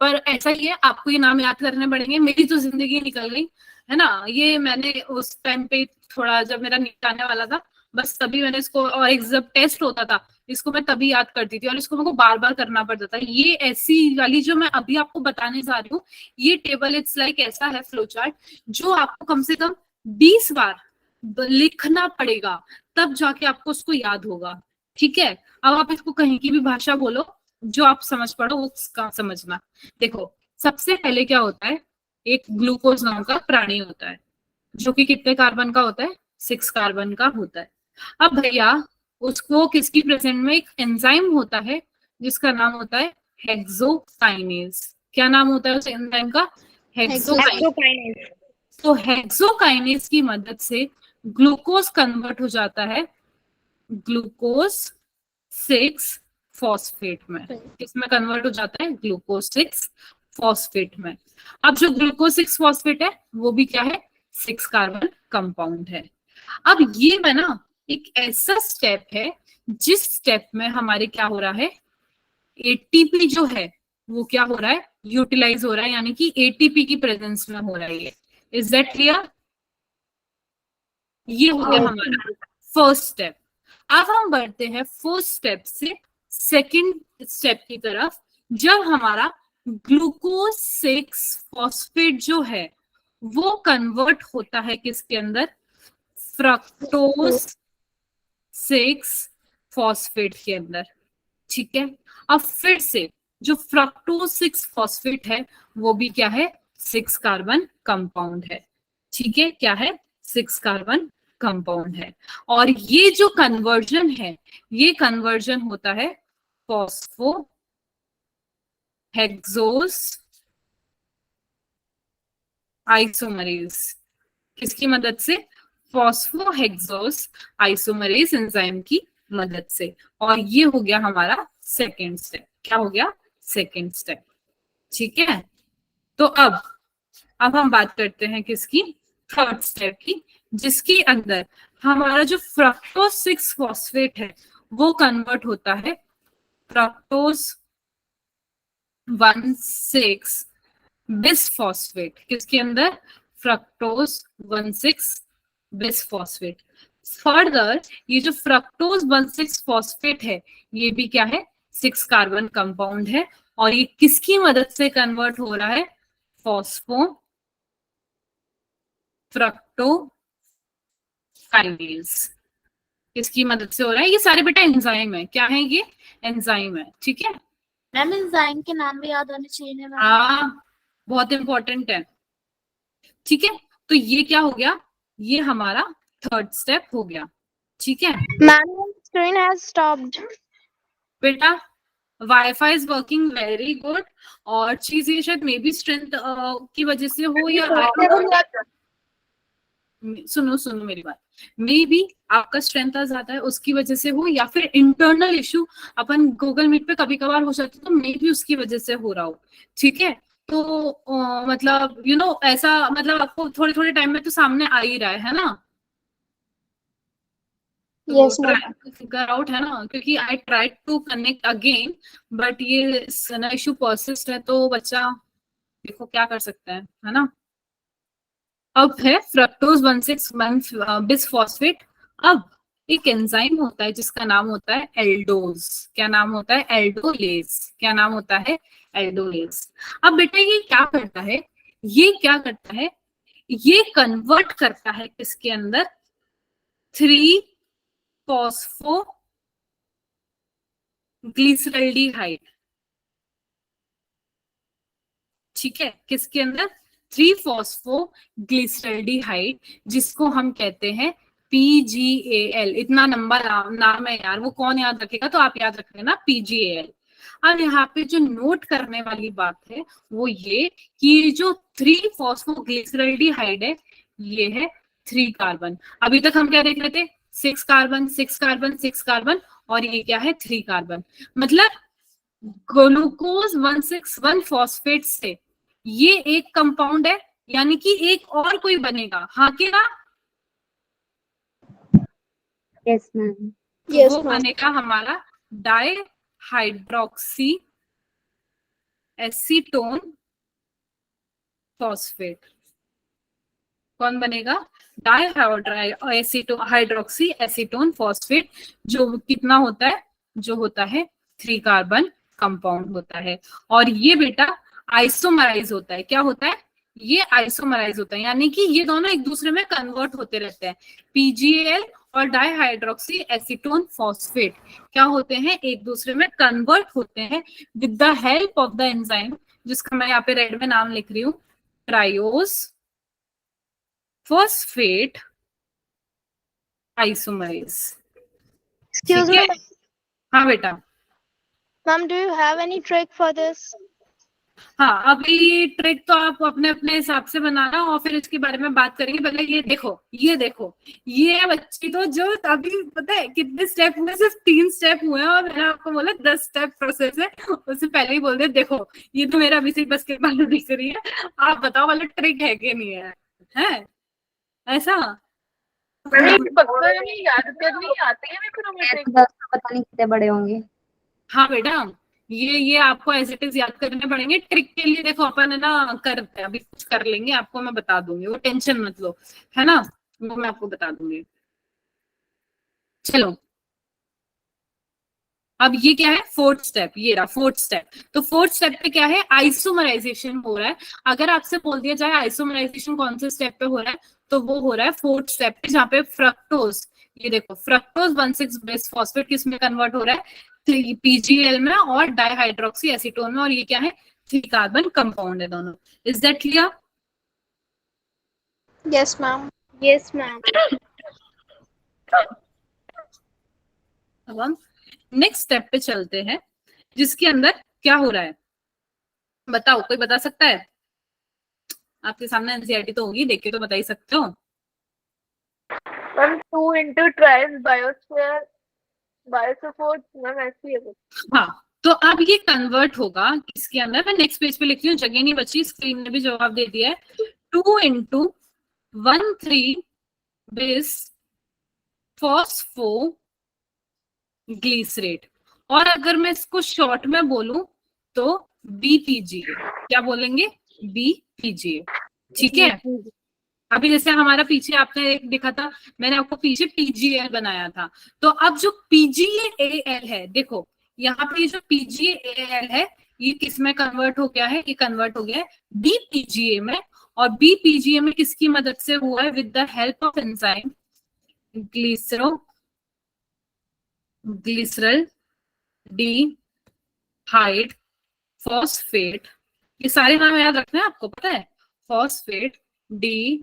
पर ऐसा ही है, आपको ये नाम याद करने पड़ेंगे। मेरी तो जिंदगी निकल गई है ना, ये मैंने उस टाइम पे थोड़ा, जब मेरा नीट आने वाला था, बस तभी मैंने इसको, और एक जब टेस्ट होता था इसको मैं तभी याद करती थी, और इसको मेरे को बार बार करना पड़ता था। ये ऐसी वाली जो मैं अभी आपको बताने जा रही हूँ, ये टेबल इट्स लाइक ऐसा है फ्लो चार्ट, जो आपको कम से कम 20 बार लिखना पड़ेगा, तब जाके आपको उसको याद होगा, ठीक है? अब आप इसको कहीं की भी भाषा बोलो, जो आप समझ पड़ो वो उसका समझना। देखो, सबसे पहले क्या होता है, एक ग्लूकोज नाम का प्राणी होता है, जो कि कितने कार्बन का होता है? 6 कार्बन का होता है। अब भैया उसको किसकी प्रेजेंट में एक एंजाइम होता है जिसका नाम होता है हेक्सोकाइनेज। क्या नाम होता है उस एंजाइम का? हेक्सोकाइनेज। तो हेक्सोकाइनेज की मदद से ग्लूकोज कन्वर्ट हो जाता है ग्लूकोज 6 फॉस्फेट में। किसमें कन्वर्ट हो जाता है? ग्लूकोज 6 फॉस्फेट में। अब जो ग्लूकोज 6 फॉस्फेट है वो भी क्या है? 6 कार्बन कंपाउंड है। अब ये में ना एक ऐसा स्टेप है जिस स्टेप में हमारे क्या हो रहा है, एटीपी जो है वो क्या हो रहा है? यूटिलाइज हो रहा है, यानी कि एटीपी की प्रेजेंस में हो रहा है। Is that clear? ये हो गया हमारा फर्स्ट स्टेप। अब हम बढ़ते हैं फर्स्ट स्टेप से सेकंड स्टेप की तरफ, जब हमारा ग्लूकोज 6 फॉस्फेट जो है वो कन्वर्ट होता है किसके अंदर? फ्रक्टोज 6 फॉस्फेट के अंदर, ठीक है? अब फिर से जो फ्रक्टोज 6 फॉस्फेट है वो भी क्या है? 6 कार्बन कंपाउंड है, ठीक है? क्या है? 6 कार्बन कंपाउंड है। और ये जो कन्वर्जन है, ये कन्वर्जन होता है फॉस्फो हेक्सोस आइसोमरेज। किसकी मदद से? फॉस्फोहेक्सोस आइसोमरेज एंजाइम की मदद से। और ये हो गया हमारा सेकेंड स्टेप। क्या हो गया? सेकेंड स्टेप, ठीक है? तो अब हम बात करते हैं किसकी? थर्ड स्टेप की, जिसके अंदर हमारा जो फ्रक्टोज 6 फॉस्फेट है वो कन्वर्ट होता है फ्रक्टोज 1,6 बिसफॉस्फेट, किसके अंदर? Fructose 1,6 bisphosphate. फर्दर ये जो फ्रक्टोज 1,6 फॉस्फेट है ये भी क्या है? 6 कार्बन कंपाउंड है और ये किसकी मदद से कन्वर्ट हो रहा है? फॉस्फो फ्रक्टोकाइनेज, किसकी मदद से हो रहा है? ये सारे बेटा एंजाइम है। क्या है ये? एंजाइम है, ठीक है। मैम एंजाइम के नाम भी याद होने चाहिए ना। हाँ, बहुत इंपॉर्टेंट है, ठीक है। तो ये क्या हो गया? ये हमारा थर्ड स्टेप हो गया, ठीक है मैम स्क्रीन हैज स्टॉप्ड। बेटा। Wifi is working very good, और चीज ये शायद मे बी स्ट्रेंथ की वजह से हो या सुनो सुनो मेरी बात, मे बी आपका स्ट्रेंथ ज्यादा है उसकी वजह से हो, या फिर इंटरनल इशू अपन गूगल मीट पे कभी कभार हो जाती है, तो मे बी उसकी वजह से हो रहा हो, ठीक है। तो मतलब ऐसा मतलब आपको थोड़े थोड़े टाइम में तो सामने आ ही रहा है ना? Yes, तो ma'am. Try to figure out, है ना? क्योंकि I try to connect again but ये इशू परसिस्ट है, तो बच्चा देखो क्या कर सकता है ना? अब है फ्रक्टोज 1,6 बिसफॉस्फेट। अब एक एंजाइम होता है जिसका नाम होता है एल्डोज। क्या नाम होता है? एल्डोलेज। क्या नाम होता है? एल्डोलेज। अब बेटा ये क्या करता है? ये क्या करता है? ये कन्वर्ट करता है किसके अंदर? 3 फॉस्फो ग्लिसरल्डिहाइड, ठीक है। किसके अंदर? 3 फॉस्फो ग्लिसरल्डिहाइड, जिसको हम कहते हैं PGAL। इतना लंबा नाम है यार, वो कौन याद रखेगा? तो आप याद रख लेना PGAL। अब यहाँ पे जो नोट करने वाली बात है वो ये कि जो 3 फॉस्फोग्लिसरल्डिहाइड है ये है 3 कार्बन। अभी तक हम क्या देख रहे थे? 6 कार्बन 6 कार्बन 6 कार्बन, और ये क्या है? 3 कार्बन। मतलब ग्लूकोज 161 फॉस्फेट से ये एक कंपाउंड है, यानी कि एक और कोई बनेगा, हाँ के ना? Yes, ma'am. तो वो बनेगा हमारा डाई हाइड्रोक्सी एसीटोन फॉस्फेट। कौन बनेगा? डाई हाइड्रोक्सी एसीटोन फॉस्फेट, जो कितना होता है? जो होता है 3 कार्बन कंपाउंड होता है। और ये बेटा आइसोमराइज होता है। क्या होता है? ये आइसोमराइज होता है, यानी कि ये दोनों एक दूसरे में कन्वर्ट होते रहते हैं। PGAL और डाईहाइड्रोक्सी एसीटोन फॉस्फेट क्या होते हैं? एक दूसरे में कन्वर्ट होते हैं with the help of the enzyme, जिसका मैं यहाँ पे रेड में नाम लिख रही हूँ, ट्रायोज फॉस्फेट आइसोमराइज। Excuse ठीक है? me, हाँ बेटा। ma'am. Do you have any trick for this? हाँ, अभी ट्रिक तो आप अपने अपने हिसाब से बनाना, और फिर इसके बारे में बात करेंगे। पहले ये देखो, ये देखो, ये बच्ची तो जो अभी पता है कितने स्टेप हुए? सिर्फ 3 स्टेप हुए हैं, और मैंने आपको बोला 10 स्टेप प्रोसेस है, उससे पहले ही बोल दे देखो ये तो मेरा अभी से बस के बारे दिख रही है। आप बताओ वाला ट्रिक है कि नहीं है ऐसा? पक्का नहीं याद करनी आती है मेरे को ऐसे पता नहीं कितने बड़े होंगे। हाँ बेटा, ये आपको एज इट इज याद करने पड़ेंगे। ट्रिक के लिए देखो अपन है ना करते हैं, अभी कुछ कर लेंगे, आपको मैं बता दूंगी, वो टेंशन मत लो, है ना? वो मैं आपको बता दूंगी। चलो, अब ये क्या है? 4th step. ये रहा 4th स्टेप। तो 4th स्टेप पे क्या है? आइसोमराइजेशन हो रहा है। अगर आपसे बोल दिया जाए आइसोमराइजेशन कौन से स्टेप पे हो रहा है, तो वो हो रहा है 4th स्टेप पे, जहाँ पे फ्रक्टोज, ये देखो फ्रक्टोज 1,6 बिसफॉस्फेट किस में कन्वर्ट हो रहा है? PGL में और डाईहाइड्रोक्सी एसीटोन में, और ये क्या है? 3 कार्बन कंपाउंड है दोनों। Is that clear? Yes, ma'am. Yes, ma'am. अब हम नेक्स्ट स्टेप पे चलते हैं, जिसके अंदर क्या हो रहा है? बताओ, कोई बता सकता है? आपके सामने एनसीईआरटी तो होगी, देख के तो बता ही सकते हो। 2 into ट्राइस बायोस्फीयर बायोसपोर्ट मैम ऐसी है कुछ। हाँ, तो अब ये कन्वर्ट होगा किसके अंदर? मैं नेक्स्ट पेज पे लिख रही हूँ, जगह नहीं बची, स्क्रीन ने भी जवाब दे दिया है। 2 into 1,3 बिस फॉस्फो ग्लिसरेट, और अगर मैं इसको शॉर्ट में बोलूं तो बीपीजीए, क्या बोलेंगे, बीपीजीए, ठीक है। अभी जैसे हमारा पीछे आपने एक देखा था, मैंने आपको पीछे पीजीएल बनाया था, तो अब जो पीजीएएल है, देखो यहाँ पे जो पीजीएएल है ये किस में कन्वर्ट हो गया है, ये कन्वर्ट हो गया है बीपीजीए में, और बीपीजीए में किसकी मदद से हुआ है, with the help of enzyme glycerol dehyde phosphate, ये सारे नाम याद रखना है आपको, पता है, phosphate dehydrogenase.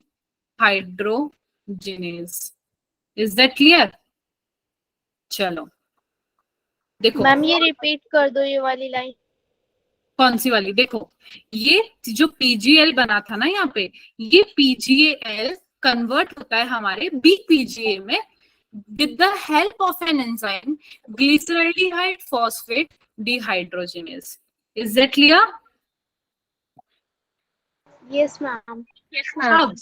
Is that clear? चलो देखो, मैम ये रिपीट कर दो ये वाली लाइन। कौन सी वाली? देखो ये जो पीजीएल बना था ना यहाँ पे, ये पीजीएल कन्वर्ट होता है हमारे बीपीजीए में with the help of an enzyme glyceraldehyde phosphate dehydrogenase. Is that clear? Yes ma'am. अब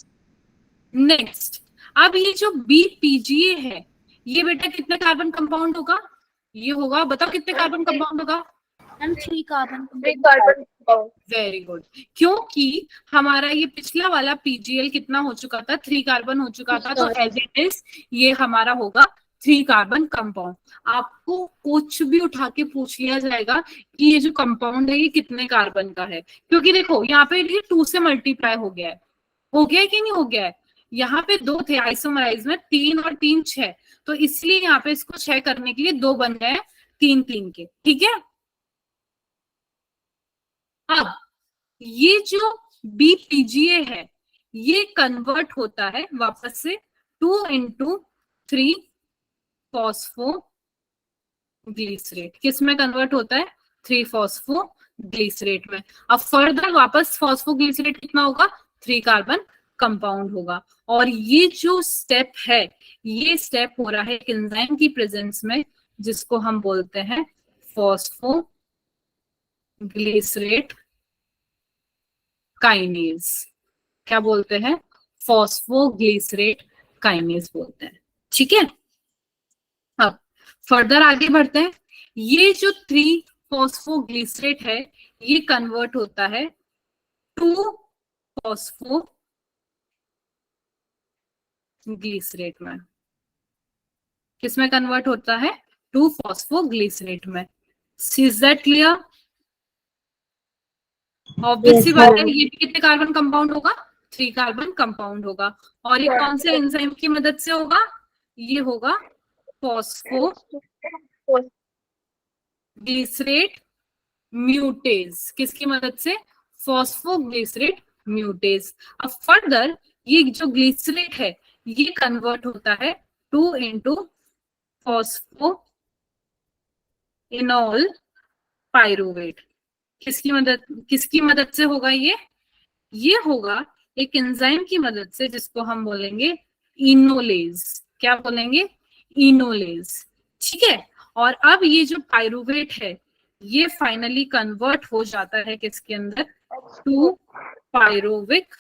नेक्स्ट, अब ये जो बीपीजीए है ये बेटा कितने कार्बन कंपाउंड होगा, ये होगा, बताओ कितने कार्बन कंपाउंड होगा? Ma'am 3 carbon. 3 carbon compound. Very good, क्योंकि हमारा ये पिछला वाला पीजीएल कितना हो चुका था, 3 कार्बन हो चुका था, तो एज इट इज ये हमारा होगा 3 कार्बन कंपाउंड। आपको कुछ भी उठा के पूछ लिया जाएगा कि ये जो कंपाउंड है ये कितने कार्बन का है, क्योंकि देखो यहाँ पे ये 2 से मल्टीप्लाई हो गया है, हो गया है कि नहीं हो गया है, यहाँ पे 2 थे आइसोमराइज में, 3 और 3 6, तो इसलिए यहाँ पे इसको 6 करने के लिए 2 बन गए 3 3 के, ठीक है। अब ये जो बीपीजीए है ये कन्वर्ट होता है वापस से 2 into 3 फॉस्फोग्लिसरेट, किस में कन्वर्ट होता है, 3 फॉस्फोग्लिसरेट में। अब फर्दर वापस फॉस्फोग्लिसरेट कितना होगा, 3 कार्बन कंपाउंड होगा। और ये जो स्टेप है, ये स्टेप हो रहा है एंजाइम की प्रेजेंस में, जिसको हम बोलते हैं फॉस्फोग्लिसरेट काइनेज। क्या बोलते हैं, फॉस्फोग्लिसरेट काइनेज बोलते हैं, ठीक है। अब फर्दर आगे बढ़ते हैं, ये जो 3 फॉस्फोग्लिसरेट है ये कन्वर्ट होता है 2 फॉस्फोग्लिसरेट में, किसमें कन्वर्ट होता है, 2 फॉस्फोग्लिसरेट में। Is that clear? ऑब्वियसली बात है, ये भी कितने कार्बन कंपाउंड होगा, 3 कार्बन कंपाउंड होगा, और ये कौन से एंजाइम की मदद से होगा, ये होगा फॉस्फोग्लिसरेट म्यूटेज, किसकी मदद से, फॉस्फोग्लिसरेट म्यूटेज। अब फर्दर ये जो ग्लिसरेट है ये कन्वर्ट होता है 2 into फॉस्फोइनोल पायरुवेट, किसकी मदद से होगा, ये होगा एक एंजाइम की मदद से, जिसको हम बोलेंगे इनोलेज। क्या बोलेंगे, इनोलेज, ठीक है। और अब ये जो पायरुवेट है ये फाइनली कन्वर्ट हो जाता है किसके अंदर, 2 पायरुविक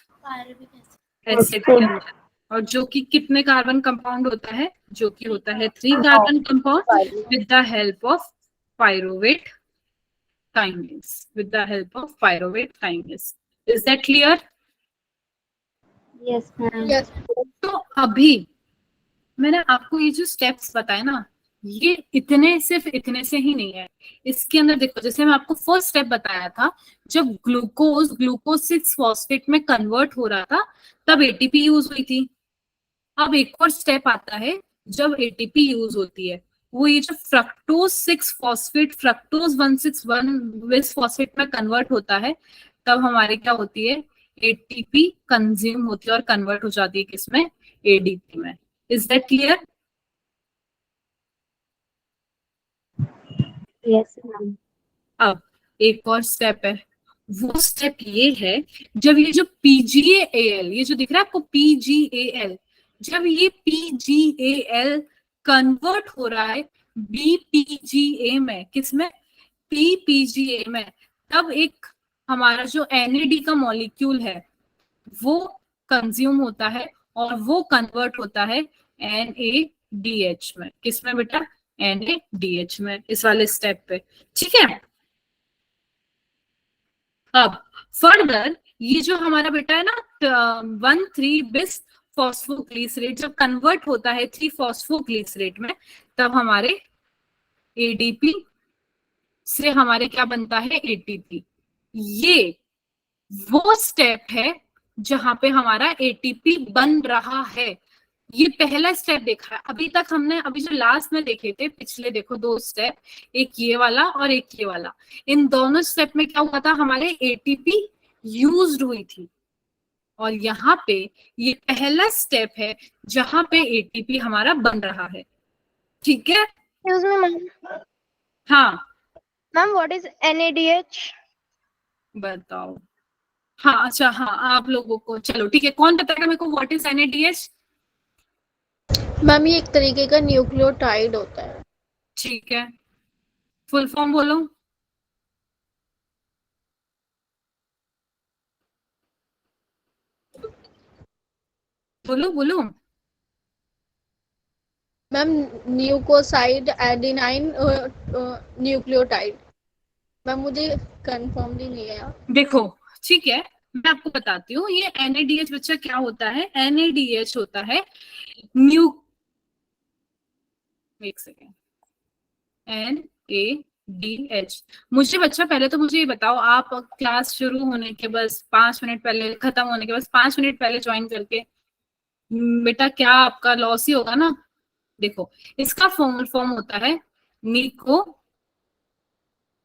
एसिड के अंदर, और जो कि कितने कार्बन कंपाउंड होता है, जो कि होता है 3 carbon compound with the help of pyruvate kinase, with the help of pyruvate kinase. Is that clear? Yes ma'am. Yes. तो अभी मैंने आपको ये जो स्टेप्स बताए ना, ये सिर्फ इतने से ही नहीं है, इसके अंदर देखो, जैसे मैं आपको फर्स्ट स्टेप बताया था, जब ग्लूकोज 6 फॉस्फेट में कन्वर्ट हो रहा था तब एटीपी यूज हुई थी। अब एक और स्टेप आता है जब एटीपी यूज होती है, वो ये जो फ्रक्टोज 6 फॉस्फेट फ्रक्टोज 161 फॉस्फेट में कन्वर्ट होता है, तब हमारी क्या होती है, एटीपी कंज्यूम होती है और कन्वर्ट हो जाती है किसमें, एडीपी में। Is that clear? Yes ma'am. अब एक और स्टेप है, वो स्टेप ये है, जब ये जो पीजीएएल, ये जो दिख रहा है आपको पीजीएएल, जब ये पीजीएएल कन्वर्ट हो रहा है बीपीजीए में, किसमें, पीपीजीए में, तब एक हमारा जो एनएडी का मॉलिक्यूल है वो कंज्यूम होता है और वो कन्वर्ट होता है एनएडीएच में, किसमें बेटा, NaDH में, इस वाले स्टेप पे, ठीक है। अब फर्दर ये जो हमारा बेटा है ना 1,3-bis फॉस्फोग्लिसरेट जब कन्वर्ट होता है 3-फॉस्फोग्लिसरेट में, तब हमारे ADP से हमारे क्या बनता है ATP। ये वो स्टेप है जहां पे हमारा ATP बन रहा है। ये पहला स्टेप देखा है अभी तक हमने, अभी जो लास्ट में देखे थे पिछले, देखो 2 स्टेप, एक ये वाला और एक ये वाला। इन दोनों स्टेप में क्या हुआ था, हमारे ATP यूज्ड हुई थी, और यहाँ पे ये पहला स्टेप है जहां पे ATP हमारा बन रहा है, ठीक है। Excuse me, ma'am. हाँ Ma'am, what is NADH? बताओ। हाँ अच्छा, हाँ आप लोगों को, चलो ठीक है, कौन बताएगा मेरे को व्हाट इज NADH? मैम ये एक तरीके का न्यूक्लियोटाइड होता है। ठीक है, फुल फॉर्म बोलो। बोलो बोलो। Ma'am nucleoside adenine nucleotide. Ma'am मुझे कंफर्मली नहीं है। देखो ठीक है, मैं आपको बताती हूँ ये NADH बच्चा क्या होता है। NADH होता है न्यू, एक सेकेंड, NADH। मुझे बच्चा पहले तो मुझे ये बताओ, आप क्लास शुरू होने के बस 5 मिनट पहले, खत्म होने के बस 5 मिनट पहले ज्वाइन करके, बेटा क्या आपका लॉस ही होगा ना। देखो इसका फॉर्म होता है निको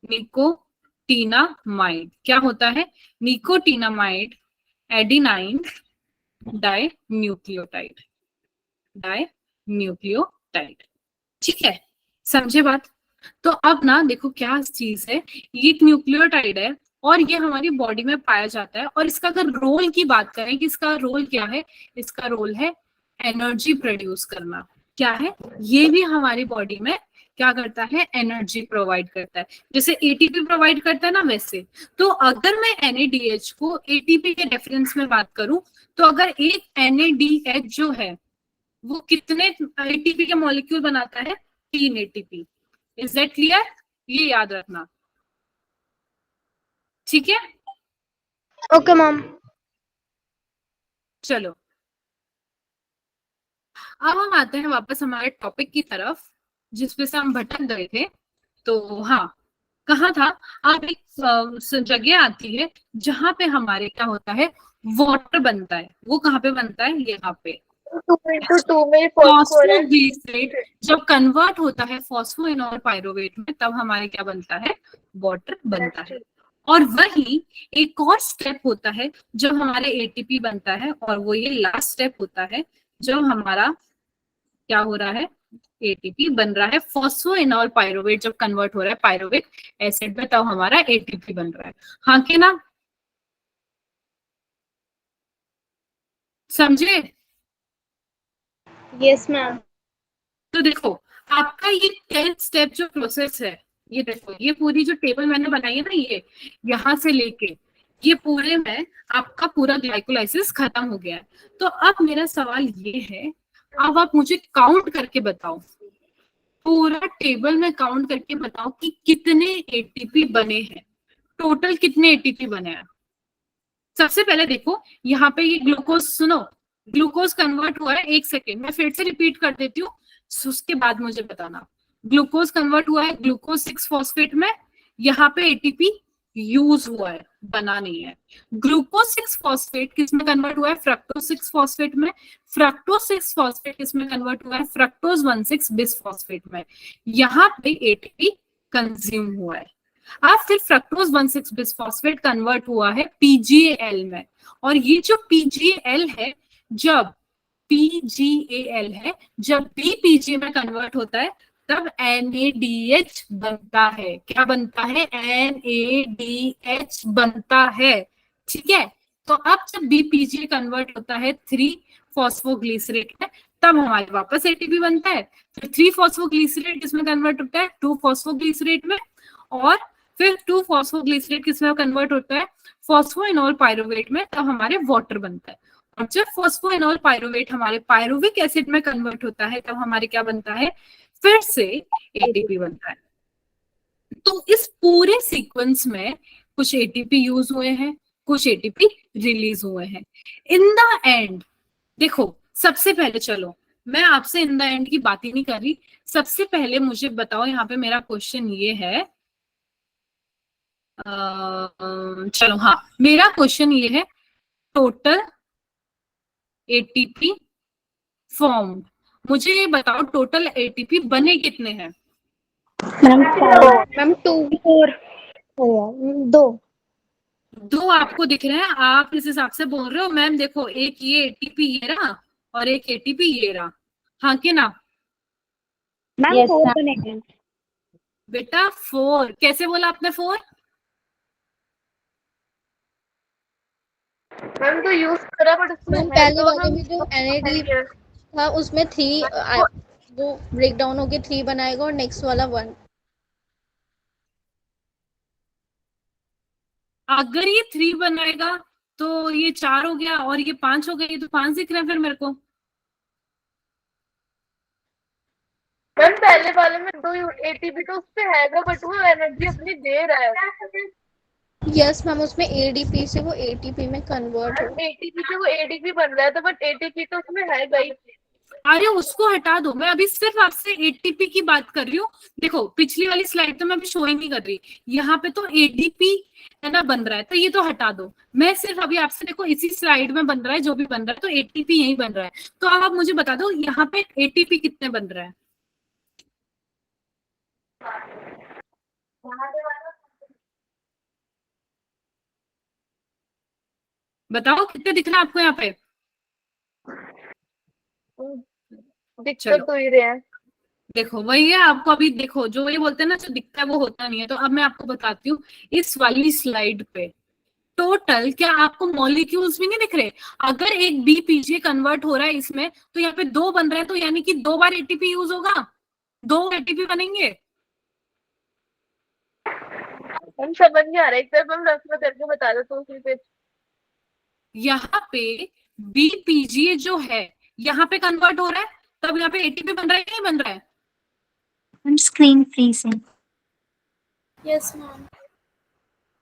निकोटीनामाइड। क्या होता है, निकोटीनामाइड एडिनाइन डाइन्यूक्लियोटाइड, डाइन्यूक्लियोटाइड, ठीक है, समझे बात। तो अब ना देखो क्या चीज है, ये एक न्यूक्लियोटाइड है और ये हमारी बॉडी में पाया जाता है। और इसका अगर रोल की बात करें कि इसका रोल क्या है, इसका रोल है एनर्जी प्रोड्यूस करना। क्या है, ये भी हमारी बॉडी में क्या करता है, एनर्जी प्रोवाइड करता है, जैसे ATP प्रोवाइड करता है ना वैसे। तो अगर मैं NADH को ATP के रेफरेंस में बात करूं, तो अगर एक NADH जो है वो कितने ATP के मॉलिक्यूल बनाता है, 3 ATP। Is that clear? ये याद रखना, ठीक है। Okay ma'am. चलो अब हम आते हैं वापस हमारे टॉपिक की तरफ जिसपे से हम भटक गए थे। तो हाँ, कहाँ था, आप एक जगह आती है जहां पे हमारे क्या होता है, वाटर बनता है। वो कहाँ पे बनता है, यहाँ पे। 2 में फॉस्फोरस फॉस्फोग्लिसरेट जब कन्वर्ट होता है फॉस्फोइनोल पायरुवेट में, तब हमारे क्या बनता है, वाटर बनता है। और वही एक और स्टेप होता है जब हमारे ATP बनता है, और वो ये लास्ट स्टेप होता है जब हमारा क्या हो रहा है, ATP बन रहा है। फॉस्फोइनोल पायरुवेट जब कन्वर्ट हो रहा है पायरुविक एसिड में, तब हमारा ATP बन रहा है। हाँ कि ना, समझे? Yes ma'am. तो देखो आपका ये 10 स्टेप जो प्रोसेस है, ये देखो ये पूरी जो टेबल मैंने बनाई है ना, ये यहाँ से लेके ये पूरे में आपका पूरा ग्लाइकोलाइसिस खत्म हो गया है। तो अब मेरा सवाल ये है, अब आप मुझे काउंट करके बताओ, पूरा टेबल में काउंट करके बताओ कि कितने ATP बने हैं, टोटल कितने ATP बने हैं। सबसे पहले देखो यहाँ पे ये ग्लूकोज, सुनो ग्लूकोज कन्वर्ट हुआ है, एक सेकेंड मैं फिर से रिपीट कर देती हूँ, उसके बाद मुझे बताना। ग्लूकोज कन्वर्ट हुआ है ग्लूकोज 6 फॉस्फेट में, यहाँ पे ATP यूज हुआ है, बना नहीं है। ग्लूकोज 6 फॉस्फेट किस में कन्वर्ट हुआ है, फ्रक्टोज 6 फॉस्फेट में। फ्रक्टोज 6 फॉस्फेट किस में कन्वर्ट हुआ है, फ्रक्टोज 1,6 बिस फॉस्फेट में। यहाँ पे ATP कंज्यूम हुआ है। अब फिर फ्रक्टोज 1,6 बिस फॉस्फेट कन्वर्ट हुआ है PGAL में, और ये जो PGAL है, जब PGAL है, जब PPG में कन्वर्ट होता है तब NADH बनता है। क्या बनता है, NADH बनता है, ठीक है। तो अब जब BPG कन्वर्ट होता है 3 फॉस्फोग्लिसरेट में, तब हमारे वापस ATP बनता है। फिर 3 फॉस्फोग्लिसरेट किसमें कन्वर्ट होता है, 2 फॉस्फोग्लिसरेट में, और फिर 2 फॉस्फोग्लिसरेट किसमें कन्वर्ट होता है, फॉस्फोइनोल पायरुवेट में, तब हमारे वाटर बनता है। और जब फॉस्फोइनोल पायरुवेट हमारे पायरुविक एसिड में कन्वर्ट होता है, तब हमारे क्या बनता है, फिर से एटीपी बनता है। तो इस पूरे सीक्वेंस में कुछ एटीपी यूज हुए हैं, कुछ एटीपी रिलीज हुए हैं। इन द एंड देखो, सबसे पहले चलो मैं आपसे इन द एंड की बात ही नहीं कर रही, सबसे पहले मुझे बताओ, यहाँ पे मेरा क्वेश्चन ये है, चलो हाँ, मेरा क्वेश्चन ये है, टोटल एटीपी फॉर्म, मुझे ये बताओ टोटल एटीपी बने कितने हैं? मैम 2 4 2 दो आपको दिख रहे हैं, आप इस हिसाब से बोल रहे हो। मैम देखो, एक ये एटीपी ये रहा और एक एटीपी ये रहा, हाँ कि ना? मैम 4 बनेंगे। बेटा 4 कैसे बोला आपने? 4 मैम तो यूज करा, बट उसमें मैम है पहले तो वाले हम में जो NAD था उसमें 3 वो ब्रेक डाउन होके 3 बनाएगा और नेक्स्ट वाला 1। अगर ये 3 बनाएगा तो ये 4 हो गया और ये 5 हो गया, ये तो 5 दिख रहा है फिर मेरे को। मैम पहले वाले में 2 एटीपी तो उससे हैगा, बट वो एनर्जी अपनी दे रहा है। यस मैम, उसमें ADP से वो ATP में कन्वर्ट हो। एटीपी से वो एडीपी बन रहा है, तो बट एटीपी तो उसमें है ही। अरे उसको हटा दो, मैं अभी सिर्फ आपसे एटीपी की बात कर रही हूँ। देखो पिछली वाली स्लाइड तो मैं अभी शो ही नहीं कर रही, यहाँ पे तो एडीपी है ना बन रहा है, तो ये तो हटा दो। मैं सिर्फ अभी आपसे, देखो इसी स्लाइड में बन रहा है जो भी बन रहा है, तो एटीपी यही बन रहा है। तो अब आप मुझे बता दो यहाँ पे एटीपी कितने बन रहा है? बताओ कितने दिख रहे हैं आपको यहाँ पे? दिक्कत तो ही रहे हैं। देखो वही है, आपको अभी देखो जो ये बोलते हैं ना, जो दिखता है वो होता नहीं है। तो अब मैं आपको बताती हूँ, इस वाली स्लाइड पे टोटल क्या आपको मॉलिक्यूल्स भी नहीं दिख रहे? अगर एक बीपीजे कन्वर्ट हो रहा है इसमें, तो यहाँ पे 2 बन रहे हैं, तो यानी कि 2 बार एटीपी यूज होगा, 2 एटीपी बनेंगे। हम समझ नहीं आ रहा है, एक तरफ हम रफ में करके बता दो तो फिर यहाँ पे बीपीजे जो है यहाँ पे कन्वर्ट हो रहा है, तब यहाँ पे एटीपी बन रहा है कि नहीं बन रहा है? Screen freezing. Yes ma'am.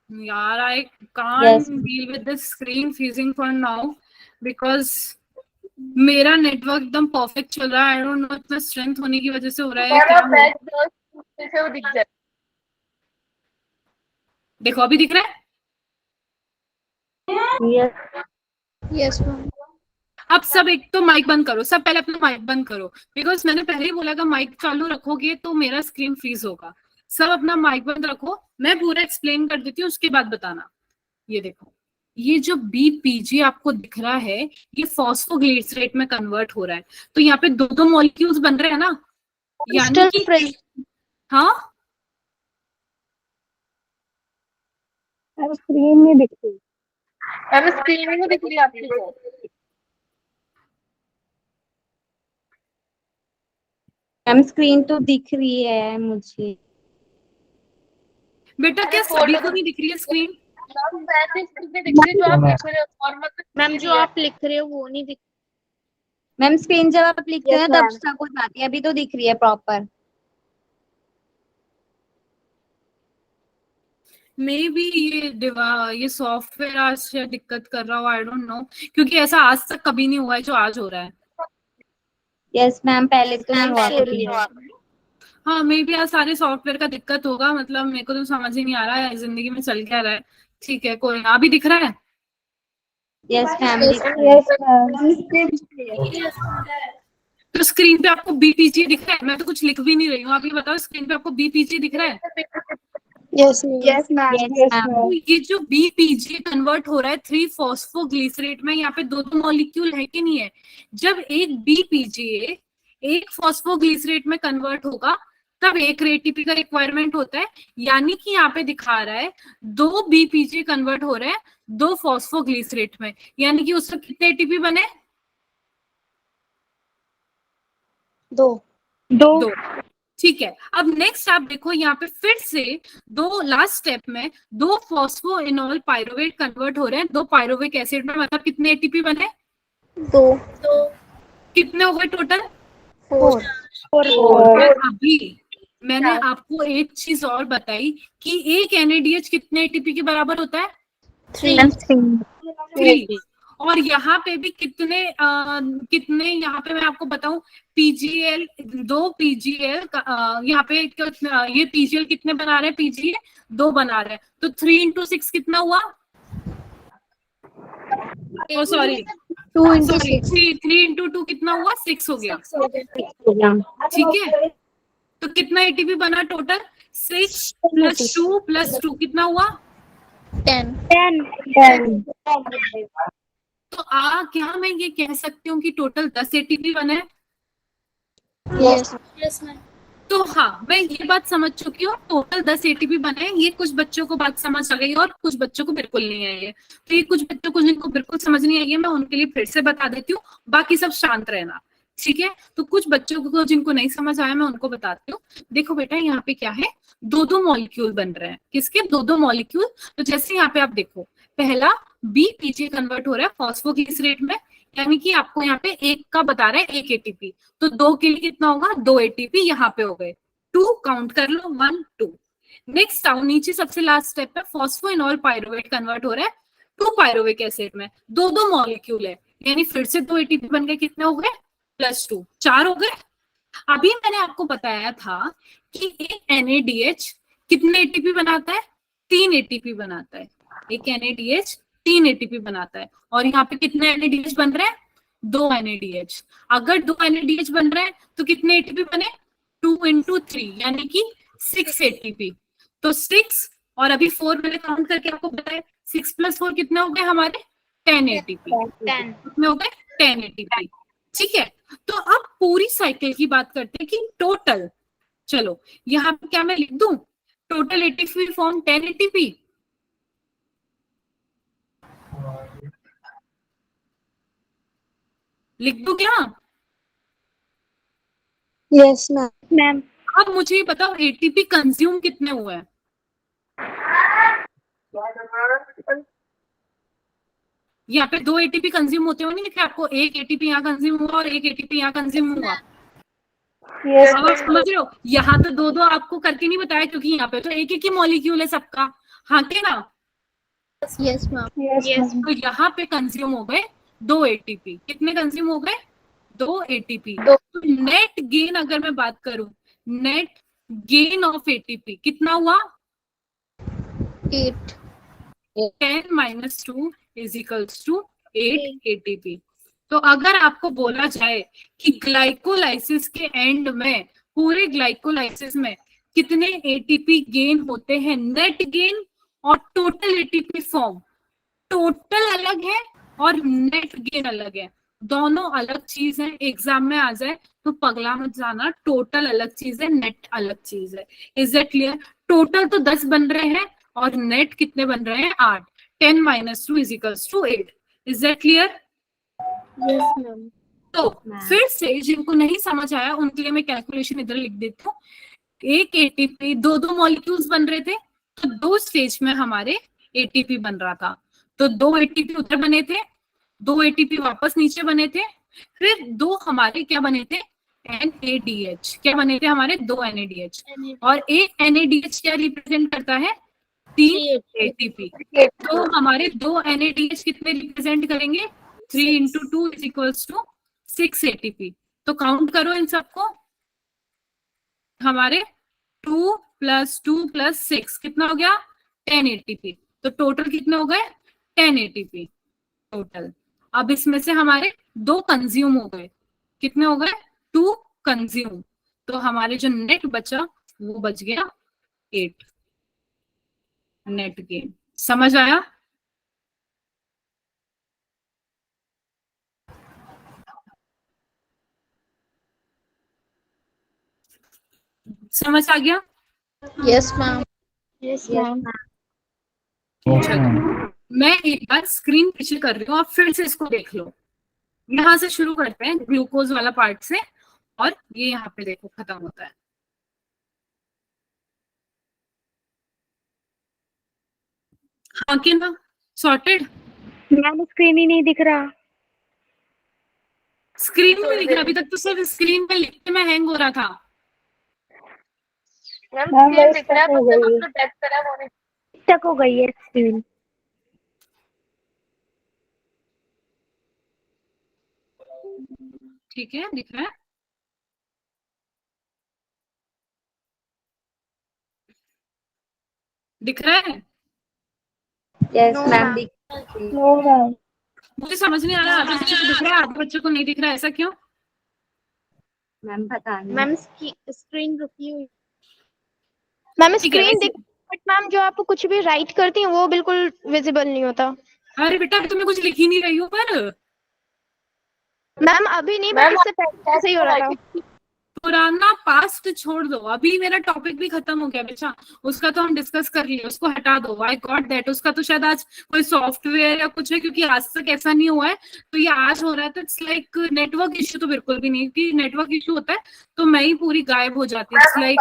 यार I can't deal with this screen freezing for now because मेरा नेटवर्क एकदम परफेक्ट चल रहा है। आई डोंट नो इतना स्ट्रेंथ होने की वजह से हो रहा है क्या हो रहा है। से वो दिख जाए। देखो अभी दिख रहा है। Yes ma'am. अब सब एक तो माइक बंद करो, सब पहले अपना माइक बंद करो, बिकॉज मैंने पहले ही बोला था माइक चालू रखोगे तो मेरा स्क्रीन फ्रीज होगा। सब अपना माइक बंद रखो, मैं पूरा एक्सप्लेन कर देती हूँ, उसके बाद बताना। ये देखो, ये जो बीपीजी आपको दिख रहा है, ये फॉस्फोग्लिसरेट में कन्वर्ट हो रहा है। तो यहाँ पे 2 मॉलिक्यूल्स बन रहे हैं ना, यानी कि हाँ स्क्रीन में दिख रही है। हमें स्क्रीन में दिख रही है आपकी को। मैम स्क्रीन तो दिख रही है मुझे। बेटा क्या सभी को नहीं दिख रही है स्क्रीन? वैसे स्क्रीन दिख रही है जो आप लिख रहे हो, और मतलब मैम जो आप लिख रहे हो वो नहीं दिख। मैम स्क्रीन जब आप लिखते हैं तब सब हो जाती है, अभी तो दिख रही है प्रॉपर। मे बी ये सॉफ्टवेयर आज से दिक्कत कर रहा हो, आई डोंट नो, क्योंकि ऐसा आज तक कभी नहीं हुआ है जो आज हो रहा है। यस मैम, पहले तो नहीं हुआ। हाँ मे बी आज सारे सॉफ्टवेयर का दिक्कत होगा, मतलब मेरे को तो समझ ही नहीं आ रहा है जिंदगी में चल क्या रहा है। ठीक है कोई ना, अभी दिख रहा है। Yes ma'am. तो स्क्रीन पे आपको बीपीजी दिख रहा है? मैं तो कुछ लिख भी नहीं रही हूँ, आप ये बताओ स्क्रीन पे आपको बीपीजी दिख रहा है? Yes ma'am. तो ये जो बीपीजी कन्वर्ट हो रहा है 3 फॉस्फोग्लिसरेट में, यहाँ पे 2 मॉलिक्यूल है कि नहीं है? जब एक बीपीजी एक फॉस्फोग्लिसरेट में कन्वर्ट होगा तब एक एटीपी का रिक्वायरमेंट होता है, यानी कि यहाँ पे दिखा रहा है 2 बीपीजी कन्वर्ट हो रहे हैं 2 फॉस्फोग्लिसरेट में, यानी कि उसमें कितने एटीपी बने? 2। ठीक है, अब नेक्स्ट आप देखो यहाँ पे फिर से 2 लास्ट स्टेप में 2 फॉस्फोइनोल पायरुवेट कन्वर्ट हो रहे हैं 2 पायरुविक एसिड में, मतलब कितने एटीपी बने? 2। कितने हो गए टोटल? 4। मैंने आपको एक चीज और बताई कि एक NADH कितने ATP के बराबर होता है? 3। और यहाँ पे भी कितने यहाँ पे मैं आपको बताऊं, PGL 2 PGL यहाँ पे ये PGL कितने बना रहे हैं? PGA 2 बना रहे हैं, तो 3 into 6 कितना हुआ? सॉरी 3 into 2 कितना हुआ? 6 हो गया। ठीक है, तो कितना ATP बना टोटल? 6 + 2 + 2 कितना हुआ? 10। तो क्या मैं ये कह सकती हूँ कि टोटल 10 ATP बने हैं? Yes ma'am. तो हाँ, मैं ये बात समझ चुकी हूँ, टोटल 10 ATP बने हैं। ये कुछ बच्चों को बात समझ आ गई और कुछ बच्चों को बिल्कुल नहीं आई है। तो ये कुछ बच्चों को जिनको बिल्कुल समझ नहीं आई है, मैं उनके लिए फिर से बता देती हूँ, बाकी सब शांत रहना। ठीक है, तो कुछ बच्चों को जिनको नहीं समझ आया मैं उनको बताती हूँ। देखो बेटा, यहाँ पे क्या है, 2-2 मॉलिक्यूल बन रहे हैं। किसके? 2-2 मॉलिक्यूल। तो जैसे यहाँ पे आप देखो, पहला BPG कन्वर्ट हो रहा है फॉस्फोग्लिस रेट में, यानी कि आपको यहाँ पे एक का बता रहा है 1 ATP, तो 2 के लिए कितना होगा? 2 ATP यहाँ पे हो गए। 2 काउंट कर लो, 1 2। नेक्स्ट आओ नीचे, सबसे लास्ट स्टेप पे फॉस्फोइनॉल पायरुवेट कन्वर्ट हो रहा है 2 पायरुविक एसिड में। 2-2 मॉलिक्यूल है, यानी फिर से 2 ATP बन गए। कितने हो गए? +2, 4 हो गए। अभी मैंने आपको बताया था कि एक NADH कितने ATP बनाता है? 3 ATP बनाता है। एक NADH 3 ATP बनाता है। और यहाँ पे कितने NADH बन रहे हैं? 2 NADH। अगर 2 NADH बन रहे हैं तो कितने ATP बने? 2 × 3 यानी कि 6 ATP। तो 6 और अभी 4 मैंने काउंट करके आपको बताया, 6 + 4 कितने हो गए हमारे? 10 ATP। 10। कितने हो गए? 10 ATP। ठीक है, तो अब पूरी साइकिल की बात करते हैं कि टोटल, चलो यहाँ पे क्या मैं लिख दूं? Total ATP form 10 ATP। लिख दूं क्या? Yes ma'am. अब मुझे ये बताओ ATP कंज्यूम कितने हुए हैं? यहाँ पे 2 ATP कंज्यूम होते हो नहीं लिखे आपको? एक ATP यहाँ कंज्यूम हुआ और एक ATP यहाँ कंज्यूम हुआ। अब आप समझ रहे हो? यहाँ तो 2-2 आपको करके नहीं बताया, क्योंकि यहाँ पे तो एक ही मॉलिक्यूल है सबका। हाँ के ना? Yes ma'am. तो यहाँ पे कंज्यूम हो गए 2 ATP। कितने कंज्यूम हो गए? 2 ATP। दो। तो नेट गेन अगर मैं बात करूं, नेट गेन ऑफ ATP कितना हुआ? 8। 10 - 2 = 8 ATP। तो अगर आपको बोला जाए कि ग्लाइकोलाइसिस के एंड में, पूरे ग्लाइकोलाइसिस में कितने ATP गेन होते हैं, नेट गेन और टोटल ATP फॉर्म, टोटल अलग है और नेट गेन अलग है, दोनों अलग चीज है। एग्जाम में आ जाए तो पगला मत जाना, टोटल अलग चीज है, नेट अलग चीज है। Is that clear? टोटल तो 10 बन रहे हैं और नेट कितने बन रहे हैं? 8। 10 - 2 = 8। Is that clear? Yes ma'am. तो फिर से जिनको नहीं समझ आया उनके लिए मैं कैलकुलेशन इधर लिख देती हूँ। एक ATP 2-2 मॉलिक्यूल्स बन रहे थे, तो 2 स्टेज में हमारे ATP बन रहा था। तो 2 ATP उधर बने थे, 2 ATP वापस नीचे बने थे, फिर 2 हमारे क्या बने थे? NADH। क्या बने थे हमारे? 2 NADH। और एक NADH क्या रिप्रेजेंट करता है? 3 ATP। तो हमारे 2 NADH कितने रिप्रेजेंट करेंगे? 3 × 2 = 6 ATP। तो काउंट करो इन सबको, हमारे 2 + 2 + 6 कितना हो गया? 10 ATP। तो टोटल कितने हो गए? 10 ATP टोटल। अब इसमें से हमारे 2 कंज्यूम हो गए। कितने हो गए? 2 कंज्यूम। तो हमारे जो नेट बचा वो बच गया 8 नेट गेन। समझ आया? समझ आ गया? Yes ma'am. Yes ma'am. चलो मैं एक बार स्क्रीन पीछे कर रही हूँ, आप फिर से इसको देख लो। यहाँ से शुरू करते हैं ग्लूकोज वाला पार्ट से, और ये यहाँ पे देखो खत्म होता है। हाँ कि ना? सॉर्टेड? मैम स्क्रीन ही नहीं दिख रहा। स्क्रीन में दिख रहा, अभी तक तो सिर्फ स्क्रीन पे लिखते में हैंग हो रहा था। मैम मैम, स्क्रीन वो दिख रहा है, stuck हो बस जब गई है। आपने टैप करा वो नहीं। स्टक हो गई है स्क्रीन। ठीक है, दिख रहा है। दिख रहा है। Yes No, ma'am ma'am. दिख रही है। No ma'am. मुझे समझ नहीं आ रहा, आधे बच्चों को दिख रहा है, आधे बच्चों को नहीं दिख रहा है, ऐसा क्यों? मैम पता नहीं। मैम स्क्रीन रुकी हुई। मैम ठीक है, स्क्रीन वैसे दिख, बट मैम जो आप कुछ भी राइट करती हैं वो बिल्कुल विजिबल नहीं होता। अरे बेटा अभी तो मैं कुछ लिख ही नहीं रही हूँ पर। मैम अभी नहीं, बट मैम इससे पहले ऐसे ही हो रहा था। पुराना पास्ट छोड़ दो, अभी मेरा टॉपिक भी खत्म हो गया बेटा, उसका तो हम डिस्कस कर लिए, उसको हटा दो। आई गॉट दैट, उसका तो शायद आज कोई सॉफ्टवेयर या कुछ है, क्योंकि आज तक ऐसा नहीं हुआ है, तो ये आज हो रहा है। तो इट्स लाइक नेटवर्क इश्यू तो बिल्कुल भी नहीं, कि नेटवर्क इश्यू होता है तो मैं ही पूरी गायब हो जाती। इट्स लाइक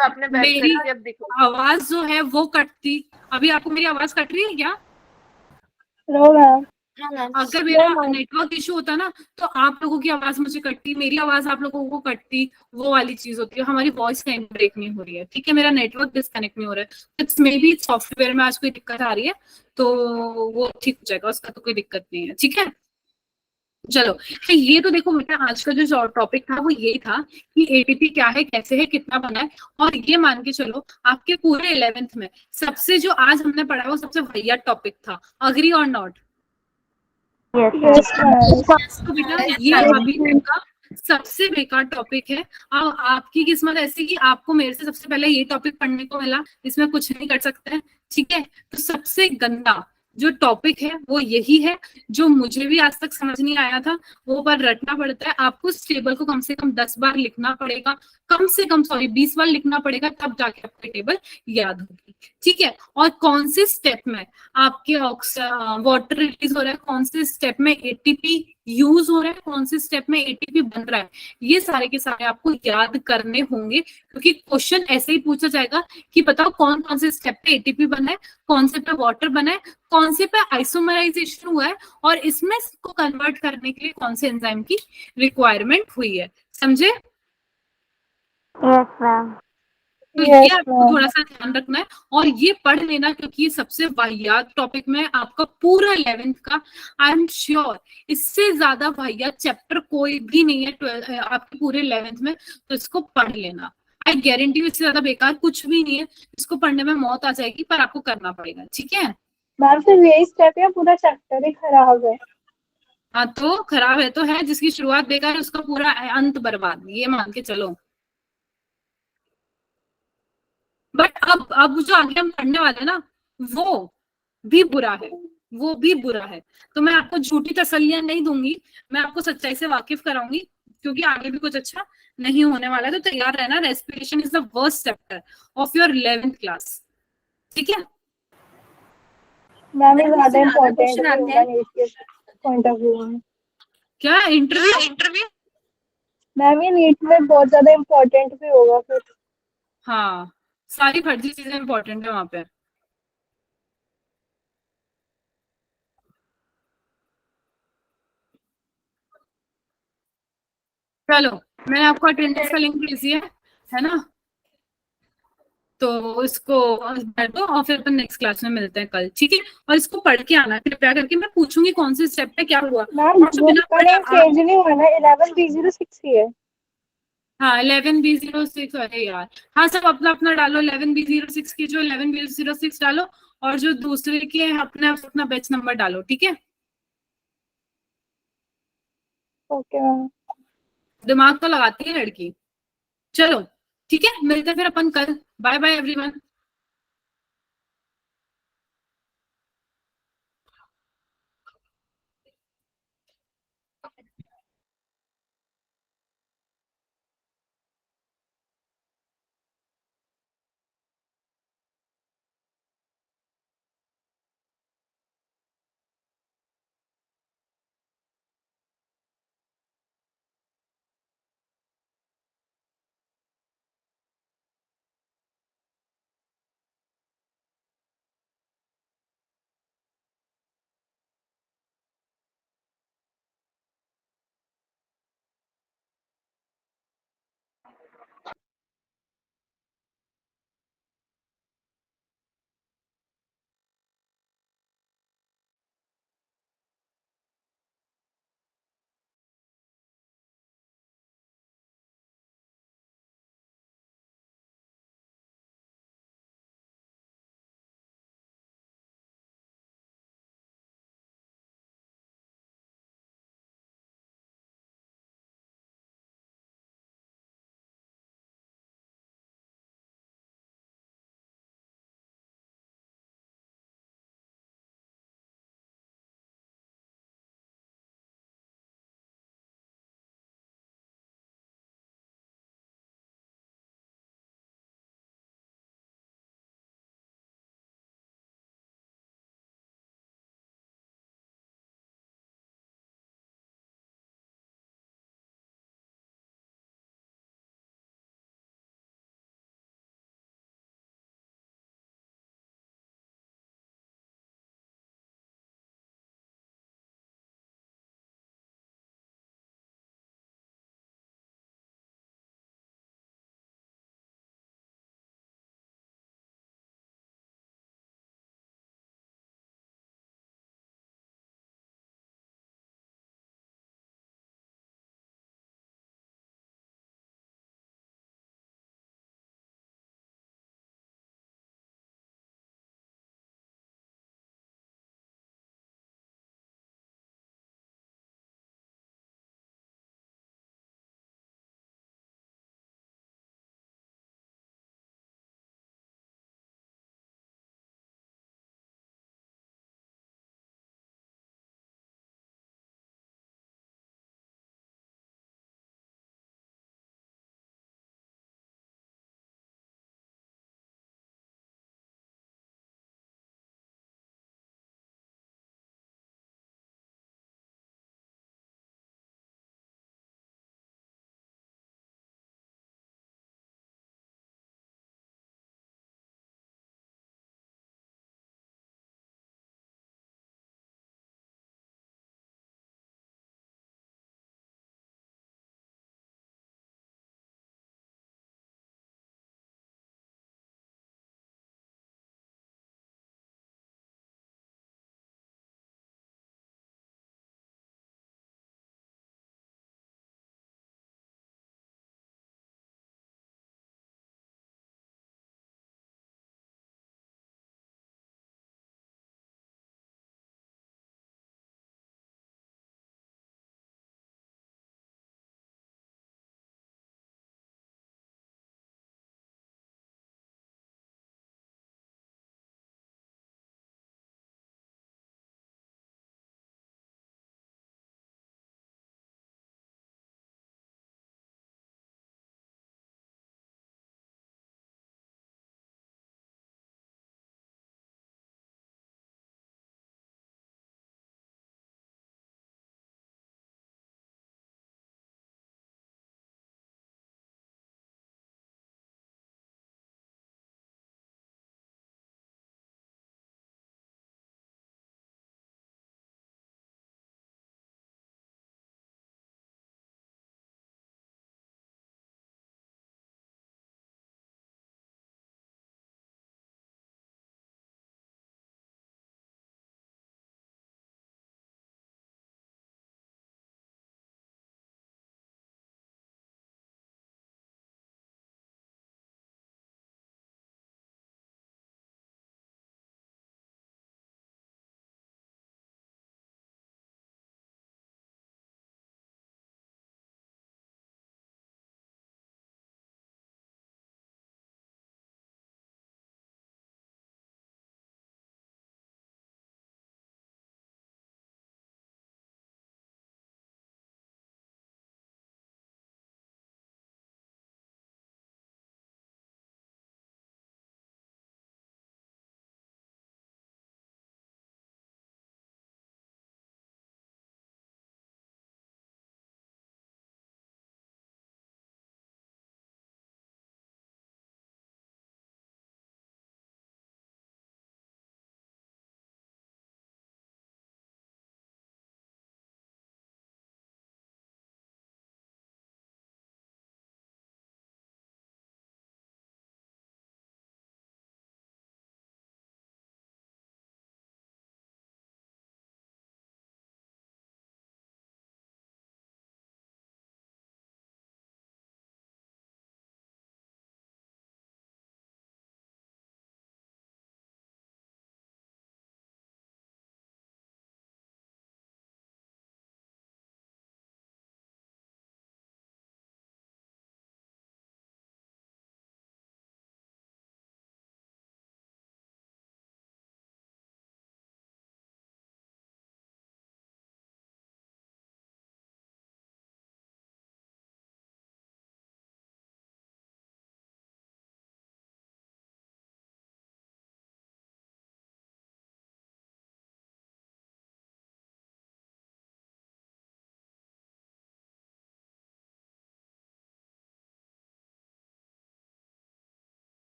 आपने बैक मेरी करी अब दिखो। आवाज जो है वो कटती। अभी आपको मेरी आवाज कट रही है क्या? No ma'am. हाँ मैम। अगर मेरा नेटवर्क इशू होता ना तो आप लोगों की आवाज मुझे कटती, मेरी आवाज आप लोगों को कटती, वो वाली चीज होती है। हमारी वॉइस कहीं ब्रेक नहीं हो रही है, ठीक है, मेरा नेटवर्क डिस्कनेक्ट नहीं हो रहा है। इट्स मे बी सॉफ्टवेयर में आज कोई दिक्कत आ रही है, तो वो ठीक हो जाएगा, उसका तो कोई दिक्कत नहीं है, ठीक है। चलो, तो ये तो देखो बेटा आज का जो टॉपिक था वो यही था कि एटीपी क्या है, कैसे है, कितना बना है। और ये मान के चलो आपके पूरे 11th में सबसे जो आज हमने पढ़ा वो सबसे बढ़िया टॉपिक था। अग्री और नॉट? यस तो बेटा ये अभी तक का सबसे बेकार टॉपिक है। अब आपकी किस्मत ऐसी कि आपको मेरे से सबसे पहले ये टॉपिक पढ़ने को मिला, इसमें कुछ नहीं कर सकते हैं, ठीक है। तो सबसे गंदा जो टॉपिक है वो यही है, जो मुझे भी आज तक समझ नहीं आया था, वो पर रटना पड़ता है। आपको इस टेबल को कम से कम 10 बार लिखना पड़ेगा, कम से कम 20 बार लिखना पड़ेगा, तब जाके आपकी टेबल याद होगी, ठीक है। और कौन से स्टेप में आपके वाटर रिलीज हो रहा है, कौन से स्टेप में एटीपी यूज हो रहा है, कौन से स्टेप में एटीपी बन रहा है, ये सारे के सारे आपको याद करने होंगे, क्योंकि क्वेश्चन ऐसे ही पूछा जाएगा कि बताओ कौन कौन से स्टेप पे एटीपी बना है, कौन से पे वाटर बना है, कौन से पे आइसोमराइजेशन हुआ है, और इसमें इसको कन्वर्ट करने के लिए कौन से एंजाइम की रिक्वायरमेंट हुई है, समझे? Yes ma'am. तो ये आपको थोड़ा सा ध्यान रखना है और ये पढ़ लेना, क्योंकि ये सबसे वाहियात टॉपिक में आपका पूरा 11th का। आई एम श्योर इससे ज्यादा वाहियात चैप्टर कोई भी नहीं है आपके पूरे 11th में, तो इसको पढ़ लेना। आई गारंटी इससे ज्यादा बेकार कुछ भी नहीं है, इसको पढ़ने में मौत आ जाएगी, पर आपको करना पड़ेगा, ठीक है। मैम सिर्फ यही स्टेप है, पूरा चैप्टर ही खराब है। हाँ तो खराब है तो है, जिसकी शुरुआत बेकार है उसका पूरा अंत बर्बाद, ये मान के चलो। बट अब जो आगे हम पढ़ने वाले हैं ना वो भी बुरा है, वो भी बुरा है। तो मैं आपको झूठी तसल्लियां नहीं दूंगी, मैं आपको सच्चाई से वाकिफ कराऊंगी, क्योंकि आगे भी कुछ अच्छा नहीं होने वाला है। तो तैयार रहना, respiration is the worst chapter of your 11th class, ठीक है। मैम ये ज्यादा इम्पोर्टेंट होगा नीट के पॉइंट ऑफ व्यू में। क्या इंटरव्यू? मैम ये नीट में बहुत ज्यादा इम्पोर्टेंट भी होगा फिर। हाँ, सारी फर्जी चीजें इंपॉर्टेंट है वहां पे। चलो, मैंने आपको अटेंडेंस का लिंक भेज दिया है ना, तो इसको भर दो और फिर अपन नेक्स्ट क्लास में मिलते हैं कल, ठीक है। और इसको पढ़ के आना कृपया करके, मैं पूछूंगी कौन से स्टेप पे क्या हुआ। मैम और जो बिना बुक का पढ़े नेम चेंज नहीं हुआ ना, 11B06 ही है। हाँ 11B06, अरे यार हाँ, सब अपना अपना डालो। 11B06 की जो 11B06 डालो, और जो दूसरे के अपना अपना बैच नंबर डालो, ठीक है। Okay ma'am. दिमाग तो लगाती है लड़की। चलो ठीक है, मिलते हैं फिर अपन कल। Bye bye everyone.